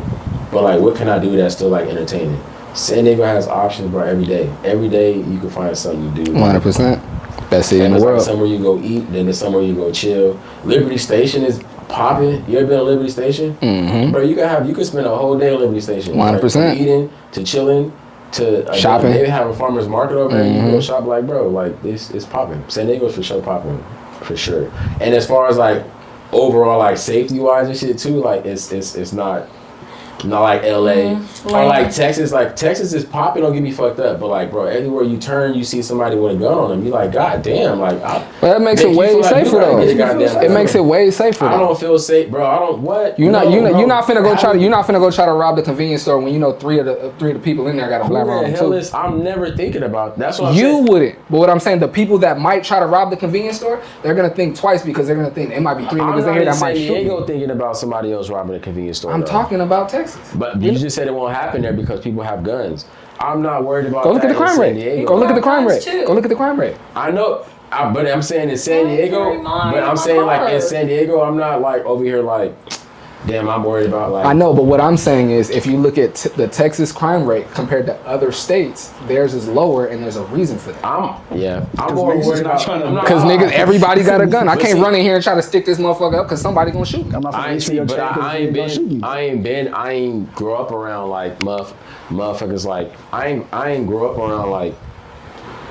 [SPEAKER 4] but like what can I do that's still like entertaining? San Diego has options, bro. Every day you can find something to do.
[SPEAKER 1] 100%. Best city in
[SPEAKER 4] And
[SPEAKER 1] the
[SPEAKER 4] it's like
[SPEAKER 1] world.
[SPEAKER 4] somewhere you go eat, then there's somewhere you go chill. Liberty Station is popping. You ever been to Liberty Station?
[SPEAKER 1] Mm-hmm.
[SPEAKER 4] Bro, you can spend a whole day at Liberty Station.
[SPEAKER 1] 100%.
[SPEAKER 4] From eating to chilling to
[SPEAKER 1] Shopping.
[SPEAKER 4] Maybe have a farmer's market over there. You can go shop. Like, bro, like this is popping. San Diego's for sure popping, for sure. And as far as like overall like safety wise and shit too, like it's not like LA or like Texas. Like Texas is popping. Don't get me fucked up, but like, bro, everywhere you turn, you see somebody with a gun on them. You like, god damn, like.
[SPEAKER 1] Well, that makes it
[SPEAKER 4] you
[SPEAKER 1] way
[SPEAKER 4] feel like you
[SPEAKER 1] safer
[SPEAKER 4] gotta
[SPEAKER 1] though.
[SPEAKER 4] get a goddamn
[SPEAKER 1] It
[SPEAKER 4] gun.
[SPEAKER 1] makes it way safer.
[SPEAKER 4] I
[SPEAKER 1] though.
[SPEAKER 4] don't feel safe, bro. I don't. What?
[SPEAKER 1] You're not finna go
[SPEAKER 4] How-
[SPEAKER 1] you're not finna go try to rob the convenience store when you know three of the people in there got a
[SPEAKER 4] Who
[SPEAKER 1] black
[SPEAKER 4] the
[SPEAKER 1] on them
[SPEAKER 4] hell
[SPEAKER 1] too.
[SPEAKER 4] is? I'm never thinking about. That's what I'm
[SPEAKER 1] You
[SPEAKER 4] saying.
[SPEAKER 1] wouldn't, but what I'm saying, the people that might try to rob the convenience store, they're gonna think twice because they're gonna think it might be 3
[SPEAKER 4] I'm
[SPEAKER 1] niggas in
[SPEAKER 4] not
[SPEAKER 1] here
[SPEAKER 4] in
[SPEAKER 1] that
[SPEAKER 4] San
[SPEAKER 1] might shoot
[SPEAKER 4] Diego
[SPEAKER 1] me.
[SPEAKER 4] thinking about somebody else robbing a convenience store.
[SPEAKER 1] I'm
[SPEAKER 4] though.
[SPEAKER 1] talking about Texas.
[SPEAKER 4] But you just said it won't happen there because people have guns. I'm not worried about.
[SPEAKER 1] Go look at
[SPEAKER 4] that
[SPEAKER 1] the crime
[SPEAKER 4] in San
[SPEAKER 1] rate.
[SPEAKER 4] Diego.
[SPEAKER 1] Go look at the crime rate.
[SPEAKER 3] Too.
[SPEAKER 1] Go look at the crime rate.
[SPEAKER 4] I know, but I'm saying in San
[SPEAKER 3] Why
[SPEAKER 4] Diego.
[SPEAKER 3] you remind
[SPEAKER 4] But I'm
[SPEAKER 3] my
[SPEAKER 4] saying like in
[SPEAKER 3] car?
[SPEAKER 4] San Diego, I'm not like over here like, damn, I'm worried about like.
[SPEAKER 1] I know, but what I'm saying is, if you look at the Texas crime rate compared to other states, theirs is lower, and there's a reason for that.
[SPEAKER 4] I'm
[SPEAKER 2] Because
[SPEAKER 4] more
[SPEAKER 2] niggas
[SPEAKER 4] worried
[SPEAKER 2] is not
[SPEAKER 4] about.
[SPEAKER 2] trying to-
[SPEAKER 4] I'm not-
[SPEAKER 1] Because niggas, everybody got a gun. I
[SPEAKER 4] But
[SPEAKER 1] can't
[SPEAKER 4] see-
[SPEAKER 1] run in here and try to stick this motherfucker up because somebody gonna shoot me.
[SPEAKER 2] I'm not
[SPEAKER 4] I
[SPEAKER 2] finna
[SPEAKER 4] ain't
[SPEAKER 2] reach for
[SPEAKER 4] see,
[SPEAKER 2] your
[SPEAKER 4] but
[SPEAKER 2] chain 'cause
[SPEAKER 4] I
[SPEAKER 2] they gonna shoot you.
[SPEAKER 4] I ain't grow up around like motherfuckers like I ain't grow up around like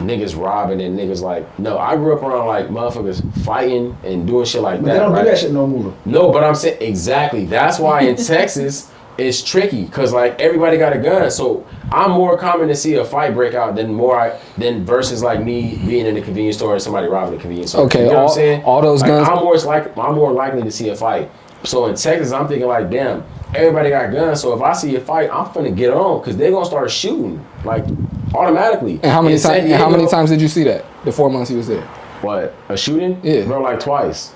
[SPEAKER 4] niggas robbing and niggas like no. I grew up around like motherfuckers fighting and doing shit like
[SPEAKER 2] But
[SPEAKER 4] that.
[SPEAKER 2] they don't
[SPEAKER 4] right?
[SPEAKER 2] do that shit no more.
[SPEAKER 4] No, but I'm saying exactly. That's why in Texas it's tricky because like everybody got a gun. So I'm more common to see a fight break out than versus like me being in the convenience store and somebody robbing the convenience store.
[SPEAKER 1] Okay,
[SPEAKER 4] you know what
[SPEAKER 1] all-
[SPEAKER 4] I'm saying?
[SPEAKER 1] all those
[SPEAKER 4] Like,
[SPEAKER 1] guns-
[SPEAKER 4] I'm more likely to see a fight. So in Texas, I'm thinking like, damn, everybody got guns. So if I see a fight, I'm finna get on because they're gonna start shooting like automatically.
[SPEAKER 1] And how many
[SPEAKER 4] In San
[SPEAKER 1] times? And how many
[SPEAKER 4] Diego-
[SPEAKER 1] times did you see that? The 4 months he was there,
[SPEAKER 4] What, a shooting?
[SPEAKER 1] Yeah.
[SPEAKER 4] Bro, like twice.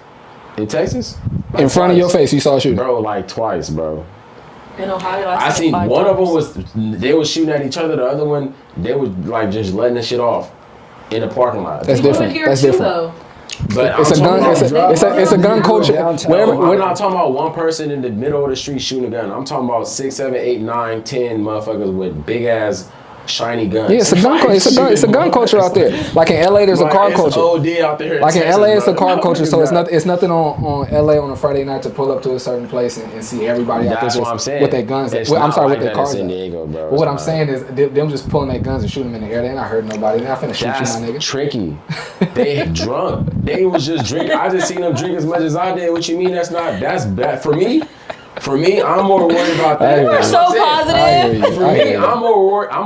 [SPEAKER 4] In Texas? Like
[SPEAKER 1] in front of your
[SPEAKER 4] twice.
[SPEAKER 1] face, you saw a shooting.
[SPEAKER 4] Bro, like twice, bro.
[SPEAKER 3] In Ohio,
[SPEAKER 4] I
[SPEAKER 3] seen
[SPEAKER 4] seen
[SPEAKER 3] 5
[SPEAKER 4] one of them
[SPEAKER 3] times.
[SPEAKER 4] was they was shooting at each other. The other one, they was like just letting the shit off in the parking lot.
[SPEAKER 1] That's
[SPEAKER 3] You would
[SPEAKER 1] different.
[SPEAKER 3] hear
[SPEAKER 1] That's
[SPEAKER 3] too,
[SPEAKER 1] different.
[SPEAKER 3] though.
[SPEAKER 4] But
[SPEAKER 1] It's a
[SPEAKER 4] I'm
[SPEAKER 1] gun.
[SPEAKER 4] talking
[SPEAKER 1] It's
[SPEAKER 4] about-
[SPEAKER 1] a gun culture.
[SPEAKER 2] Downtown.
[SPEAKER 1] Wherever,
[SPEAKER 4] I'm
[SPEAKER 1] where-
[SPEAKER 4] not talking about one person in the middle of the street shooting a gun. I'm talking about 6, 7, 8, 9, 10 motherfuckers with big ass shiny guns.
[SPEAKER 1] yeah, it's a gun. It's a gun culture out there. Like in LA, there's a car
[SPEAKER 4] It's
[SPEAKER 1] culture.
[SPEAKER 4] OD out there.
[SPEAKER 1] Like in
[SPEAKER 4] Texas,
[SPEAKER 1] LA, it's a
[SPEAKER 4] bro.
[SPEAKER 1] car culture, so
[SPEAKER 2] Look at
[SPEAKER 1] it's nothing on LA on a Friday night to pull up to a certain place and see everybody out there
[SPEAKER 4] That's
[SPEAKER 1] just
[SPEAKER 4] what I'm saying.
[SPEAKER 1] with their guns.
[SPEAKER 4] It's
[SPEAKER 1] I'm
[SPEAKER 4] not
[SPEAKER 1] sorry,
[SPEAKER 4] like
[SPEAKER 1] with their
[SPEAKER 4] that in
[SPEAKER 1] cars.
[SPEAKER 4] San
[SPEAKER 1] out.
[SPEAKER 4] Diego, bro.
[SPEAKER 1] But what
[SPEAKER 4] It's
[SPEAKER 1] I'm
[SPEAKER 4] not.
[SPEAKER 1] saying is them just pulling their guns and shooting them in the air. They're not hurting nobody. They're not finna shoot
[SPEAKER 4] That's
[SPEAKER 1] you, my nigga.
[SPEAKER 4] tricky. They drunk. They was just drinking. I just seen them drink as much as I did. What you mean? That's bad for me. For me, I'm more worried about that.
[SPEAKER 1] You
[SPEAKER 3] You're
[SPEAKER 1] are
[SPEAKER 3] so
[SPEAKER 1] I hear
[SPEAKER 3] positive.
[SPEAKER 1] you.
[SPEAKER 4] For
[SPEAKER 1] I
[SPEAKER 4] me,
[SPEAKER 1] hear you.
[SPEAKER 4] I'm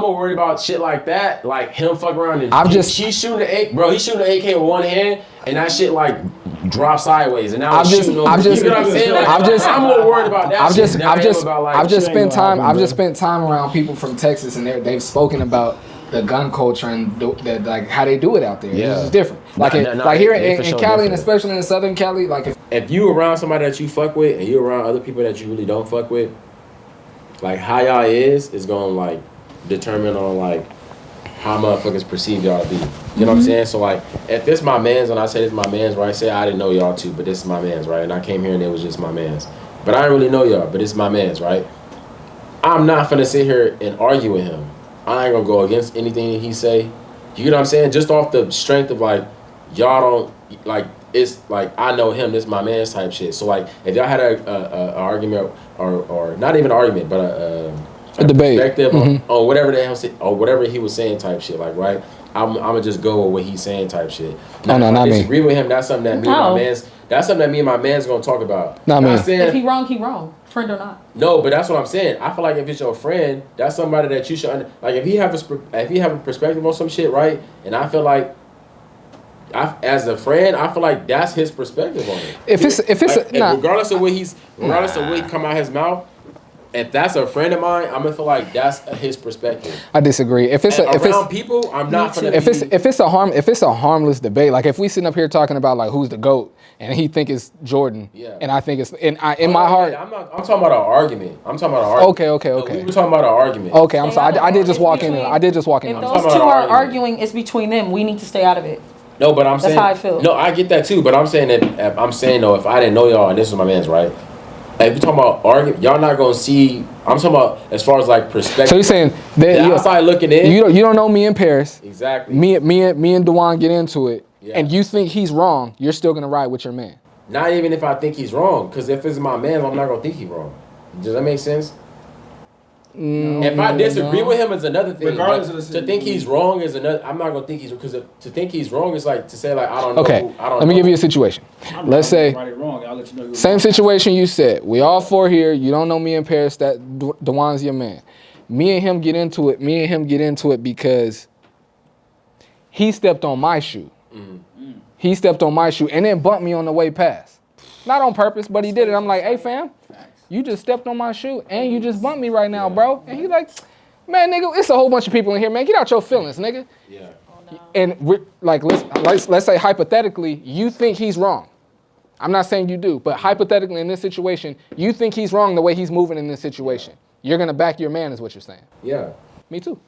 [SPEAKER 4] more worried about shit like that, like him fuck around and
[SPEAKER 1] I've just-
[SPEAKER 4] he's shooting the AK, bro. He's shooting the AK with one hand, and that shit like drop sideways, and now
[SPEAKER 1] I'm
[SPEAKER 4] it's
[SPEAKER 1] just-
[SPEAKER 4] shooting over.
[SPEAKER 1] I'm just-
[SPEAKER 4] you know what I'm saying? Like,
[SPEAKER 1] I'm
[SPEAKER 4] more worried about that.
[SPEAKER 1] I've
[SPEAKER 4] shit
[SPEAKER 1] just
[SPEAKER 4] than I am about, like,
[SPEAKER 1] I've just
[SPEAKER 2] shit
[SPEAKER 1] spent
[SPEAKER 2] ain't gonna
[SPEAKER 1] time
[SPEAKER 2] happen,
[SPEAKER 1] I've just
[SPEAKER 2] bro.
[SPEAKER 1] spent time around people from Texas, and they've spoken about the gun culture and that like how they do it out there.
[SPEAKER 4] Yeah.
[SPEAKER 1] It's just different. Like
[SPEAKER 4] Nah,
[SPEAKER 1] in,
[SPEAKER 4] nah,
[SPEAKER 1] like here
[SPEAKER 4] it
[SPEAKER 1] in
[SPEAKER 4] for sure
[SPEAKER 1] Cali, and
[SPEAKER 4] different.
[SPEAKER 1] especially in Southern Cali, like
[SPEAKER 5] If you around somebody that you fuck with and you around other people that you really don't fuck with, like how y'all is gonna like determine on like how motherfuckers perceive y'all to be. You know what I'm saying? So like if this my man's and I say this my man's, right? Say I didn't know y'all too, but this is my man's, right? And I came here and it was just my man's. But I didn't really know y'all, but it's my man's, right? I'm not finna sit here and argue with him. I ain't gonna go against anything he say. You get what I'm saying? Just off the strength of like y'all don't like it's like I know him, this my man's type shit. So like if y'all had a argument or not even an argument, but a
[SPEAKER 1] debate.
[SPEAKER 5] perspective on whatever the hell or whatever he was saying type shit, like right, I'm gonna just go with what he's saying type shit. Now,
[SPEAKER 1] no,
[SPEAKER 5] if
[SPEAKER 1] not
[SPEAKER 5] I
[SPEAKER 1] me.
[SPEAKER 5] disagree with him. That's something that me and
[SPEAKER 3] No.
[SPEAKER 5] my man's. That's something that me and my man's gonna talk about.
[SPEAKER 1] Not me.
[SPEAKER 5] saying
[SPEAKER 3] If he wrong, he wrong. Friend or not.
[SPEAKER 5] no, but that's what I'm saying. I feel like if it's your friend, that's somebody that you should like. If he have a perspective on some shit, right? And I feel like, as a friend, I feel like that's his perspective on it.
[SPEAKER 1] if it's
[SPEAKER 5] Like,
[SPEAKER 1] nah,
[SPEAKER 5] regardless of what come out his mouth, if that's a friend of mine, I'm gonna feel like that's his perspective.
[SPEAKER 1] I disagree. If it's
[SPEAKER 5] And
[SPEAKER 1] if
[SPEAKER 5] around
[SPEAKER 1] it's
[SPEAKER 5] people, I'm not gonna.
[SPEAKER 1] if it's a harmless debate, like if we sitting up here talking about like who's the GOAT and he think it's Jordan,
[SPEAKER 5] Yeah.
[SPEAKER 1] and I think it's in my heart.
[SPEAKER 5] I'm talking about an argument. I'm talking about an argument.
[SPEAKER 1] Okay.
[SPEAKER 5] We were talking about an argument.
[SPEAKER 1] Okay, I'm
[SPEAKER 3] Stay
[SPEAKER 1] sorry.
[SPEAKER 3] out
[SPEAKER 1] I
[SPEAKER 3] of
[SPEAKER 1] did
[SPEAKER 3] it.
[SPEAKER 1] just
[SPEAKER 3] It's
[SPEAKER 1] walk in.
[SPEAKER 3] between-
[SPEAKER 1] I did just walk in.
[SPEAKER 3] If
[SPEAKER 1] on
[SPEAKER 3] those
[SPEAKER 1] that.
[SPEAKER 5] talking
[SPEAKER 3] two
[SPEAKER 5] about
[SPEAKER 3] are
[SPEAKER 5] an
[SPEAKER 3] arguing, it's between them. We need to stay out of it.
[SPEAKER 5] No, but I'm saying
[SPEAKER 3] how I feel.
[SPEAKER 5] No, I get that too. But I'm saying that if I didn't know y'all and this was my man's, right? If you're talking about argument, y'all not gonna see. I'm talking about as far as like perspective.
[SPEAKER 1] So you're saying that
[SPEAKER 5] the outside looking in.
[SPEAKER 1] you don't know me in Paris.
[SPEAKER 5] Exactly.
[SPEAKER 1] Me and Dewan get into it,
[SPEAKER 5] Yeah.
[SPEAKER 1] and you think he's wrong. You're still gonna ride with your man.
[SPEAKER 5] Not even if I think he's wrong, because if it's my man, I'm not gonna think he's wrong. Does that make sense? If I disagree with him, it's another thing.
[SPEAKER 2] Regardless
[SPEAKER 5] But
[SPEAKER 2] of the
[SPEAKER 5] to think he's wrong is another. I'm not gonna think he's because to think he's wrong is like to say like I don't know.
[SPEAKER 1] Okay,
[SPEAKER 5] I don't
[SPEAKER 1] let me
[SPEAKER 5] know.
[SPEAKER 1] give you a situation. Let's say
[SPEAKER 2] right or wrong. I'll let you know.
[SPEAKER 1] same situation you said. We all four here. You don't know me in Paris. That Dewan's your man. Me and him get into it because he stepped on my shoe. He stepped on my shoe and then bumped me on the way past. Not on purpose, but he did it. I'm like, hey fam, you just stepped on my shoe and you just bumped me right now, bro. And he like, man, nigga, it's a whole bunch of people in here, man. Get out your feelings, nigga.
[SPEAKER 5] Yeah.
[SPEAKER 1] And we're like, let's say hypothetically, you think he's wrong. I'm not saying you do, but hypothetically in this situation, you think he's wrong the way he's moving in this situation. You're gonna back your man, is what you're saying.
[SPEAKER 5] Yeah.
[SPEAKER 1] Me too.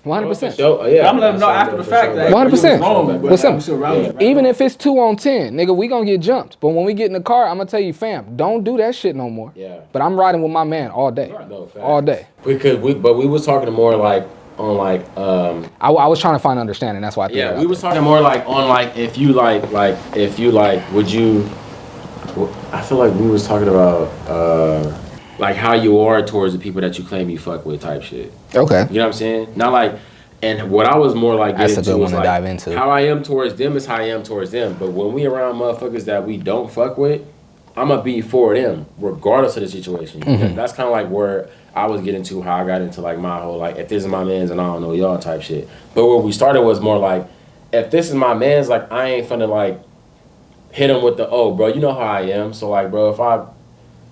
[SPEAKER 1] 100%.
[SPEAKER 5] So, yeah.
[SPEAKER 2] I'm letting them know after the fact that
[SPEAKER 1] 100%.
[SPEAKER 2] you was wrong, but
[SPEAKER 1] Listen,
[SPEAKER 2] I'm still around you.
[SPEAKER 1] Even if it's 2 on 10, nigga, we gonna get jumped. But when we get in the car, I'm gonna tell you, fam, don't do that shit no more.
[SPEAKER 5] Yeah.
[SPEAKER 1] But I'm riding with my man all day.
[SPEAKER 5] No, facts.
[SPEAKER 1] All day.
[SPEAKER 5] Because we was talking more like on like
[SPEAKER 1] I was trying to find understanding. That's why I threw it
[SPEAKER 5] yeah,
[SPEAKER 1] out
[SPEAKER 5] we was
[SPEAKER 1] there.
[SPEAKER 5] talking more like on like if you like would you I feel like we was talking about like how you are towards the people that you claim you fuck with type shit.
[SPEAKER 1] Okay.
[SPEAKER 5] You know what I'm saying? Not like and what I was more like
[SPEAKER 1] That's
[SPEAKER 5] getting
[SPEAKER 1] a good
[SPEAKER 5] to was
[SPEAKER 1] one to
[SPEAKER 5] like
[SPEAKER 1] dive into.
[SPEAKER 5] how I am towards them is how I am towards them. But when we around motherfuckers that we don't fuck with, I'ma be for them regardless of the situation.
[SPEAKER 1] Mm-hmm.
[SPEAKER 5] That's kind of like where I was getting to how I got into like my whole like if this is my man's and I don't know y'all type shit. But where we started was more like if this is my man's, like I ain't finna like hit him with the bro, you know how I am. So like bro, if I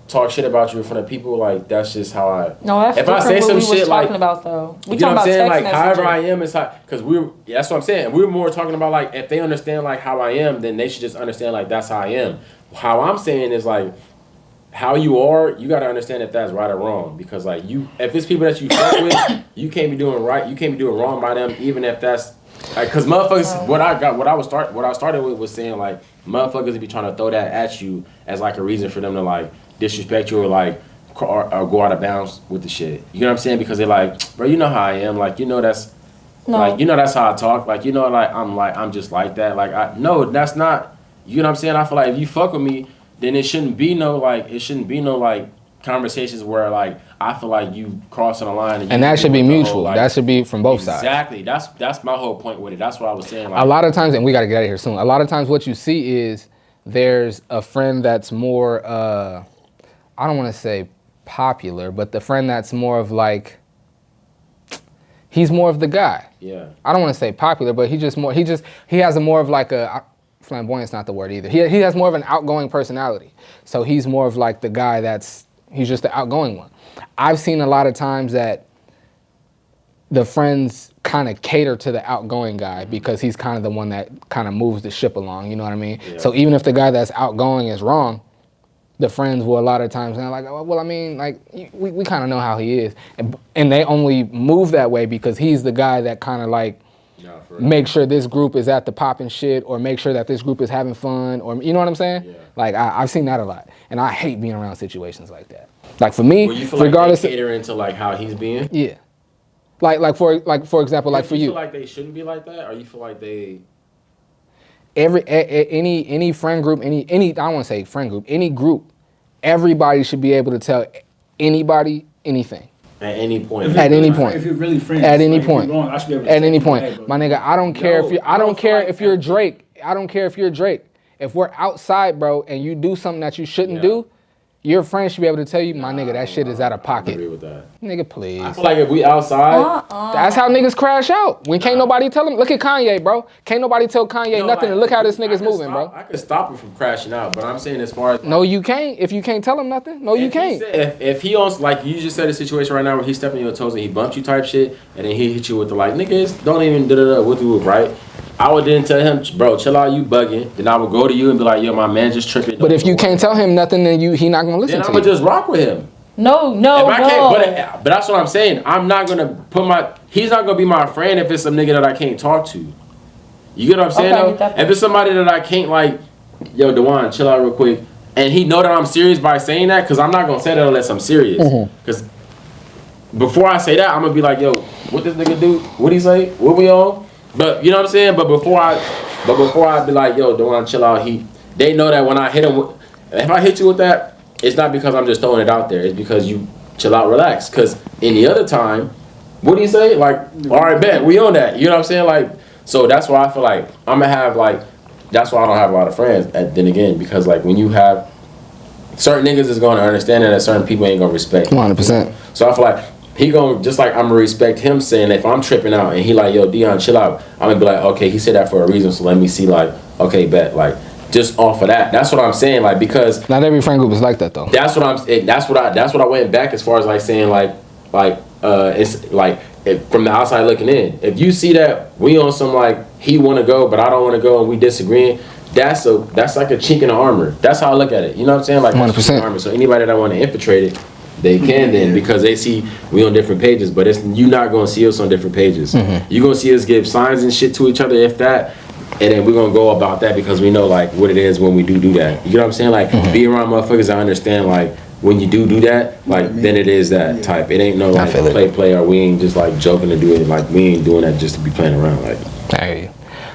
[SPEAKER 5] talk shit about you in front of people, like that's just how I.
[SPEAKER 3] No, that's
[SPEAKER 5] if
[SPEAKER 3] different
[SPEAKER 5] I say
[SPEAKER 3] what
[SPEAKER 5] some
[SPEAKER 3] we was
[SPEAKER 5] shit
[SPEAKER 3] talking
[SPEAKER 5] like
[SPEAKER 3] about though. We
[SPEAKER 5] you know
[SPEAKER 3] talking
[SPEAKER 5] what I'm
[SPEAKER 3] about
[SPEAKER 5] saying?
[SPEAKER 3] text
[SPEAKER 5] Like however I
[SPEAKER 3] messaging.
[SPEAKER 5] am is how because that's what I'm saying. We're more talking about like if they understand like how I am, then they should just understand like that's how I am. How I'm saying is like how you are, you gotta understand if that's right or wrong. Because like if it's people that you fuck with, you can't be doing right, you can't be doing wrong by them, even if that's like cause motherfuckers what I started with was saying like motherfuckers be trying to throw that at you as like a reason for them to like disrespect you or like or go out of bounds with the shit. You know what I'm saying? Because they're like, bro, you know how I am. Like, you know that's like, you know that's how I talk. Like, you know, I'm just like that. Like, no, that's not. You know what I'm saying? I feel like if you fuck with me, then it shouldn't be no conversations where like I feel like you crossing a line
[SPEAKER 1] And that should be mutual. That should be from both sides.
[SPEAKER 5] Exactly. That's my whole point with it. That's what I was saying. Like,
[SPEAKER 1] A lot of times, and we got to get out of here soon. A lot of times, what you see is there's a friend that's more. I don't want to say popular, but the friend that's more of like. He's more of the guy.
[SPEAKER 5] yeah.
[SPEAKER 1] I don't want to say popular, but he has a more of like a. flamboyant's not the word either. He has more of an outgoing personality. So he's more of like the guy he's just the outgoing one. I've seen a lot of times that the friends kind of cater to the outgoing guy because he's kind of the one that kind of moves the ship along, you know what I mean? Yeah. So even if the guy that's outgoing is wrong, the friends will a lot of times, they're like, oh, well, I mean, like, we kind of know how he is. And they only move that way because he's the guy that kind of like, make sure this group is at the popping shit, or make sure that this group is having fun, or you know what I'm saying? Yeah. Like I've seen that a lot, and I hate being around situations like that. Like for me,
[SPEAKER 5] you feel
[SPEAKER 1] regardless,
[SPEAKER 5] like they cater into like how he's being.
[SPEAKER 1] Yeah. Like for example, like for you.
[SPEAKER 5] You feel like they shouldn't be like that, or you feel like they.
[SPEAKER 1] Any friend group, any I don't want to say friend group, any group, everybody should be able to tell anybody anything.
[SPEAKER 5] At any point.
[SPEAKER 1] At any point.
[SPEAKER 6] If you're really friends.
[SPEAKER 1] At any point.
[SPEAKER 6] Wrong, I should be able to
[SPEAKER 1] at any
[SPEAKER 6] hey,
[SPEAKER 1] point.
[SPEAKER 6] bro.
[SPEAKER 1] My nigga, I don't care if you're Drake. I don't care if you're Drake. If we're outside, bro, and you do something that you shouldn't do, your friend should be able to tell you, my nigga, that shit is out of pocket.
[SPEAKER 5] I agree with that.
[SPEAKER 1] Nigga, please.
[SPEAKER 5] I feel like if we outside,
[SPEAKER 1] that's how niggas crash out. When can't nobody tell them. Look at Kanye, bro. Can't nobody tell Kanye nothing, and look how this nigga's moving, bro.
[SPEAKER 5] I could stop him from crashing out, but I'm saying as far as
[SPEAKER 1] no, you can't. If you can't tell him nothing, no, you can't.
[SPEAKER 5] If he on, like you just said, a situation right now where he's stepping on your toes and he bumped you type shit, and then he hit you with the like, niggas don't even whoop, right? I would then tell him, bro, chill out, you bugging. Then I would go to you and be like, yo, my man just tripping.
[SPEAKER 1] But if you can't tell him nothing, then he not gonna listen to you.
[SPEAKER 5] Then I'm gonna just rock with him.
[SPEAKER 3] No.
[SPEAKER 5] But that's what I'm saying. I'm not gonna he's not gonna be my friend if it's some nigga that I can't talk to. You get what I'm saying?
[SPEAKER 3] Okay,
[SPEAKER 5] if it's somebody that I can't like, yo, Dewan, chill out real quick. And he know that I'm serious by saying that, because I'm not gonna say that unless I'm serious. Because before I say that, I'm gonna be like, yo, what this nigga do? What he say? What we on? But you know what I'm saying? But before I be like, yo, don't want to chill out. They know that when I hit him, if I hit you with that, it's not because I'm just throwing it out there. It's because you chill out, relax. Because any other time, what do you say? Like, all right, bet, we on that. You know what I'm saying? Like, so that's why I feel like I'm gonna have like, that's why I don't have a lot of friends. Then again, because like when you have certain niggas is gonna understand it, and certain people ain't gonna respect.
[SPEAKER 1] 100%.
[SPEAKER 5] So I feel like he gonna, just like I'm gonna respect him saying if I'm tripping out and he like, yo, Dion, chill out, I'm gonna be like, okay, he said that for a reason, so let me see, like, okay, bet, like, just off of that. That's what I'm saying, like, because
[SPEAKER 1] not every friend group is like that though.
[SPEAKER 5] That's what I went back as far as like saying it's like from the outside looking in. If you see that we on some like he want to go but I don't want to go and we disagreeing, that's like a chink in the armor. That's how I look at it. You know what I'm saying? Like
[SPEAKER 1] 100%.
[SPEAKER 5] Armor. So anybody that want to infiltrate it, they can then, because they see we on different pages, but you not gonna see us on different pages. You gonna see us give signs and shit to each other, if that, and then we're gonna go about that because we know like what it is when we do that. You know what I'm saying? Like be around motherfuckers that understand like when you do that, like then it is that type. It ain't no like play or we ain't just like joking to do it. Like we ain't doing that just to be playing around. Like
[SPEAKER 1] I hear you.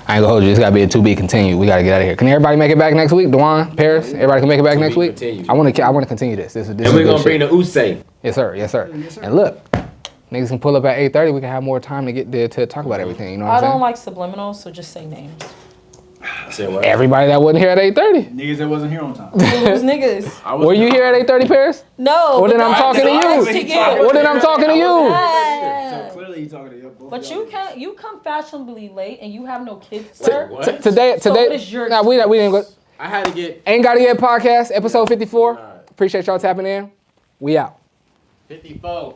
[SPEAKER 1] I ain't gonna hold you. It's gotta be a 2B continued. We gotta get out of here. Can everybody make it back next week? Dewan, Paris, everybody can make it back next week.
[SPEAKER 5] Continued.
[SPEAKER 1] I want to continue this. This
[SPEAKER 5] and we're gonna bring the Usay.
[SPEAKER 1] Yes sir. Yes sir. And look, niggas can pull up at 8:30. We can have more time to get there to talk about everything. You know what I'm saying?
[SPEAKER 3] I don't like subliminals, so just say names.
[SPEAKER 5] Say what?
[SPEAKER 1] Everybody that wasn't here at 8:30.
[SPEAKER 6] Niggas that wasn't here on time.
[SPEAKER 3] Who's niggas?
[SPEAKER 1] Were you here at 8:30, Paris?
[SPEAKER 3] No.
[SPEAKER 1] Well then I'm talking to you. Well then I'm talking to you.
[SPEAKER 6] So clearly you talking to you.
[SPEAKER 3] But you come fashionably late and you have no kids, sir.
[SPEAKER 1] Today.
[SPEAKER 3] So what is your
[SPEAKER 1] Nah, we didn't go.
[SPEAKER 5] I had to get
[SPEAKER 1] Ain't Gotta Get podcast episode 54. Appreciate y'all tapping in. We out.
[SPEAKER 5] 54.